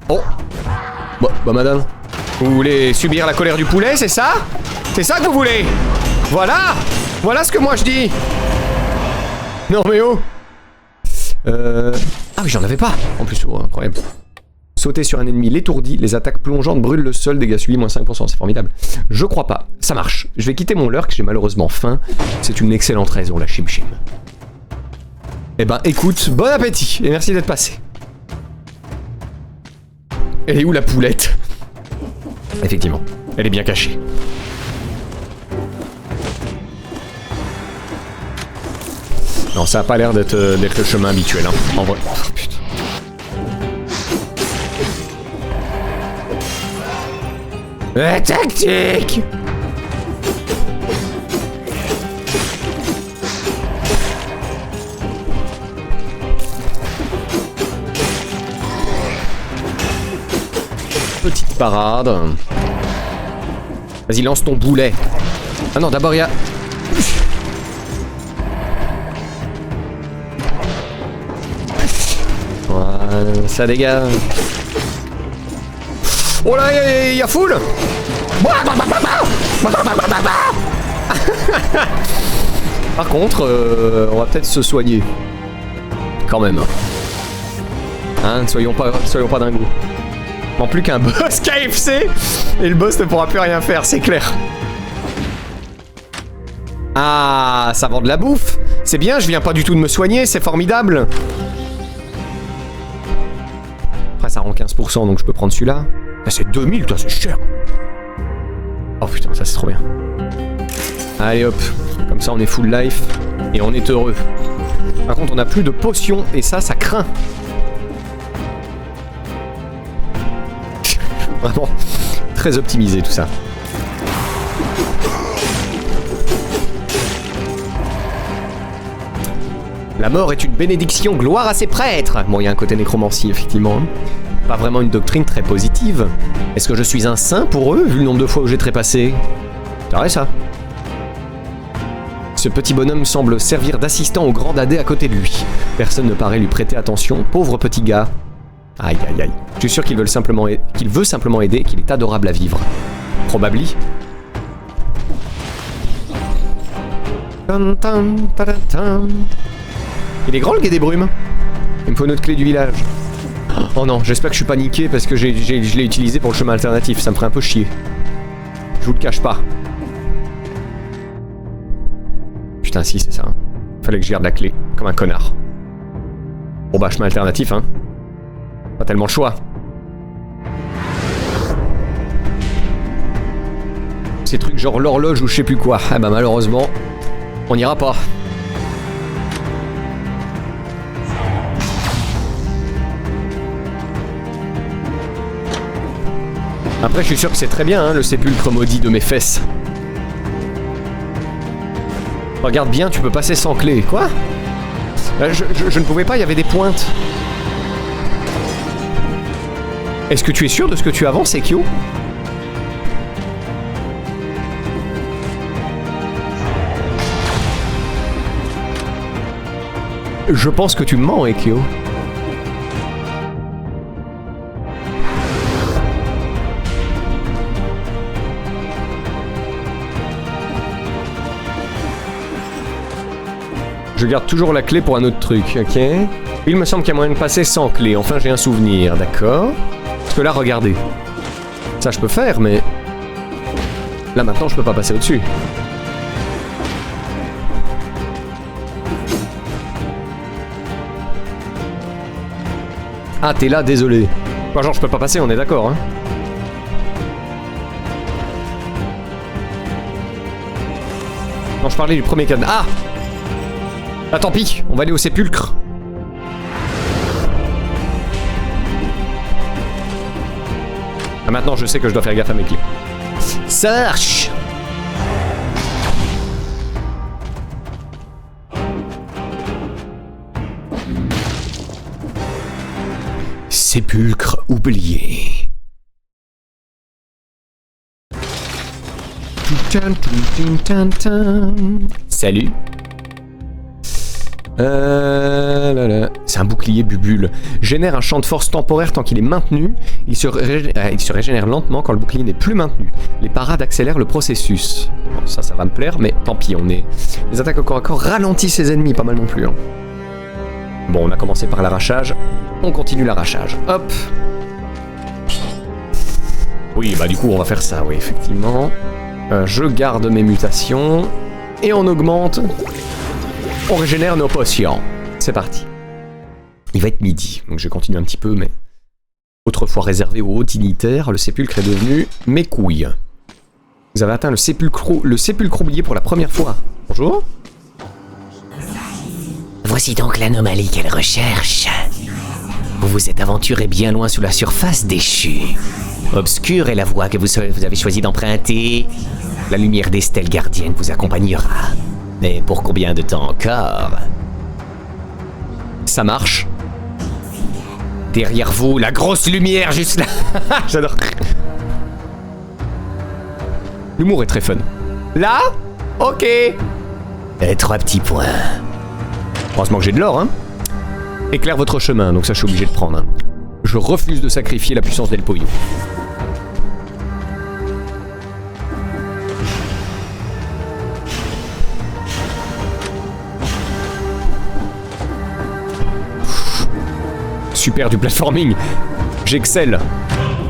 Oh. Bah madame. Vous voulez subir la colère du poulet, c'est ça? C'est ça que vous voulez? Voilà. Voilà ce que moi je dis. Non mais oh. Ah oui, j'en avais pas. En plus, oh, incroyable. Sauter sur un ennemi l'étourdit, les attaques plongeantes brûlent le sol, dégâts subis moins 5%, c'est formidable. Je crois pas, ça marche. Je vais quitter mon lurk, j'ai malheureusement faim. C'est une excellente raison, la chim chim. Eh ben écoute, bon appétit et merci d'être passé. Elle est où la poulette? Effectivement, elle est bien cachée. Non, ça a pas l'air d'être le chemin habituel, hein, en vrai. Oh, putain. La tactique! Petite parade. Vas-y, lance ton boulet. Ah non, d'abord il y a... Voilà, ça dégage. Oh là, il y a foule. Par contre, on va peut-être se soigner. Quand même. Hein, soyons pas dingos. Non plus qu'un boss KFC et le boss ne pourra plus rien faire, c'est clair. Ah, ça vend de la bouffe. C'est bien, je viens pas du tout de me soigner, c'est formidable. Après ça rend 15% donc je peux prendre celui-là. Ah, c'est 2000, toi c'est cher. Oh putain, ça c'est trop bien. Allez hop, comme ça on est full life et on est heureux. Par contre on a plus de potions et ça craint. Vraiment très optimisé tout ça. La mort est une bénédiction, gloire à ses prêtres. Bon, il y a un côté nécromancie, effectivement. Pas vraiment une doctrine très positive. Est-ce que je suis un saint pour eux, vu le nombre de fois où j'ai trépassé? C'est vrai, ça. Ce petit bonhomme semble servir d'assistant au grand dadé à côté de lui. Personne ne paraît lui prêter attention. Pauvre petit gars. Aïe, aïe, aïe. Je suis sûr qu'il veut simplement aider et qu'il est adorable à vivre. Probably. Il est grand le guet des brumes. Il me faut une autre clé du village. Oh non, j'espère que je suis pas niqué parce que je l'ai utilisé pour le chemin alternatif. Ça me ferait un peu chier. Je vous le cache pas. Putain, si, c'est ça. Hein. Fallait que je garde la clé, comme un connard. Bon bah, chemin alternatif, hein. Pas tellement le choix. Ces trucs genre l'horloge ou je sais plus quoi. Ah bah malheureusement, on n'ira pas. Après, je suis sûr que c'est très bien, hein, le sépulcre maudit de mes fesses. Regarde bien, tu peux passer sans clé. Quoi? Je ne pouvais pas, il y avait des pointes. Est-ce que tu es sûr de ce que tu avances, Ekyo? Je pense que tu mens, Ekyo. Je garde toujours la clé pour un autre truc, ok? Il me semble qu'il y a moyen de passer sans clé. Enfin, j'ai un souvenir, d'accord? Parce que là, regardez. Ça, je peux faire, mais... Là, maintenant, je peux pas passer au-dessus. Ah, t'es là, désolé. Enfin, genre, je peux pas passer, on est d'accord, hein? Non, je parlais du premier cadenas. Ah! Ah tant pis, on va aller au sépulcre. Ah, maintenant je sais que je dois faire gaffe à mes clés. Search. Sépulcre oublié. Salut. C'est un bouclier bubule. Génère un champ de force temporaire tant qu'il est maintenu. Il se régénère lentement quand le bouclier n'est plus maintenu. Les parades accélèrent le processus. Bon, ça va me plaire, mais tant pis, les attaques au corps à corps ralentissent ses ennemis, pas mal non plus. Hein. Bon, on a commencé par l'arrachage. On continue l'arrachage. Hop. Oui, bah du coup, on va faire ça, oui, effectivement. Je garde mes mutations. Et on augmente. On régénère nos potions. C'est parti. Il va être midi, donc je vais continuer un petit peu, mais... Autrefois réservé aux hauts dignitaires, le sépulcre est devenu mes couilles. Vous avez atteint le sépulcre oublié pour la première fois. Bonjour. Voici donc l'anomalie qu'elle recherche. Vous vous êtes aventuré bien loin sous la surface déchue. Obscure est la voie que vous avez choisi d'emprunter. La lumière des stèles gardiennes vous accompagnera. Mais pour combien de temps encore? Ça marche. Derrière vous, la grosse lumière juste là. J'adore. L'humour est très fun. Là? Ok. 3 petits points. Heureusement que j'ai de l'or, hein. Éclaire votre chemin, donc ça je suis obligé de prendre. Hein. Je refuse de sacrifier la puissance d'El Pollo. Super du platforming. J'excelle.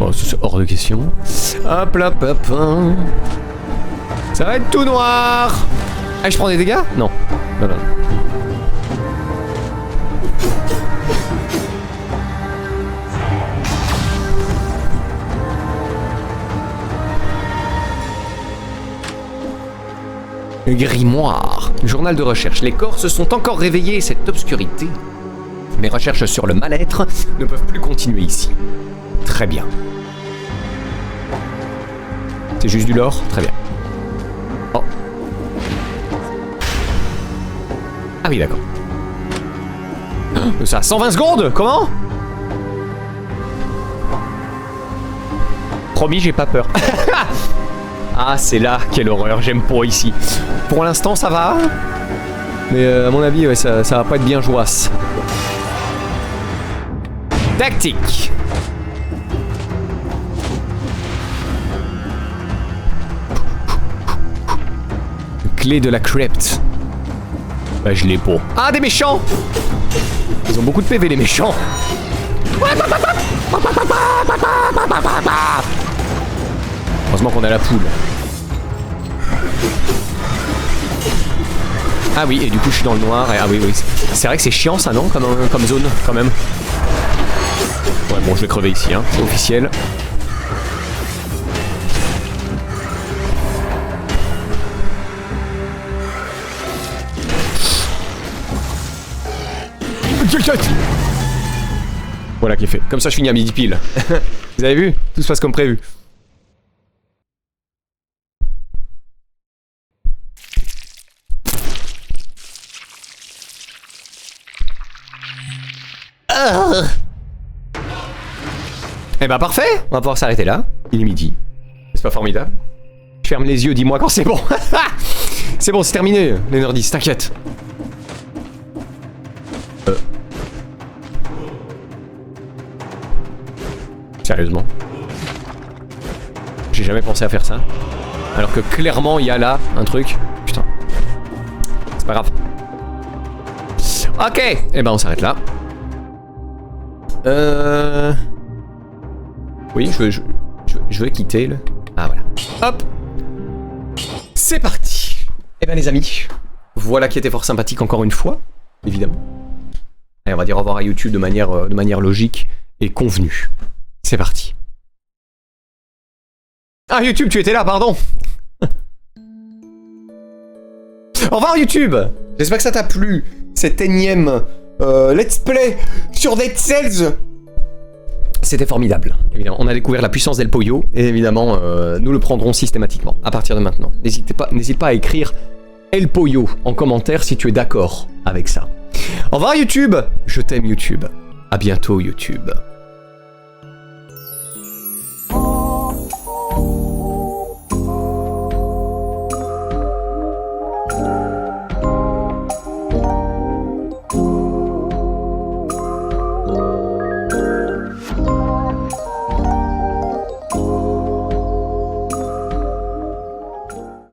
Oh, c'est hors de question. Hop là, hop. Ça va être tout noir. Ah, je prends des dégâts? Non. Non, non. Grimoire. Journal de recherche. Les corps se sont encore réveillés, cette obscurité. Mes recherches sur le mal-être ne peuvent plus continuer ici. Très bien. C'est juste du lore? Très bien. Oh. Ah oui, d'accord. Ça a 120 secondes? Comment? Promis, j'ai pas peur. Ah, c'est là, quelle horreur, j'aime pas ici. Pour l'instant, ça va. Mais à mon avis, ouais, ça va pas être bien joasse. Tactique. Clé de la crypte. Bah, je l'ai pas. Ah, des méchants. Ils ont beaucoup de PV, les méchants. Heureusement qu'on a la poule. Ah oui, et du coup je suis dans le noir. Et... Ah oui, oui. C'est vrai que c'est chiant ça, non, comme zone, quand même. Ouais, bon, je vais crever ici, hein. C'est officiel. Voilà qui est fait. Comme ça je finis à midi pile. Vous avez vu? Tout se passe comme prévu. Eh ben parfait, on va pouvoir s'arrêter là. Il est midi. C'est pas formidable? Je ferme les yeux, dis-moi quand c'est bon. C'est bon, c'est terminé, les nerdistes, t'inquiète. Sérieusement. J'ai jamais pensé à faire ça. Alors que clairement, il y a là un truc. Putain. C'est pas grave. Ok, eh ben on s'arrête là. Oui, je veux quitter le... Ah voilà. Hop. C'est parti. Eh ben les amis, voilà qui était fort sympathique encore une fois, évidemment. Allez, on va dire au revoir à YouTube de manière logique et convenue. C'est parti. Ah YouTube, tu étais là, pardon. Au revoir YouTube. J'espère que ça t'a plu. cet énième let's play sur Dead Cells. C'était formidable, évidemment. On a découvert la puissance d'El Pollo, et évidemment, nous le prendrons systématiquement, à partir de maintenant. N'hésite pas à écrire El Pollo en commentaire si tu es d'accord avec ça. Au revoir YouTube. Je t'aime YouTube. À bientôt YouTube.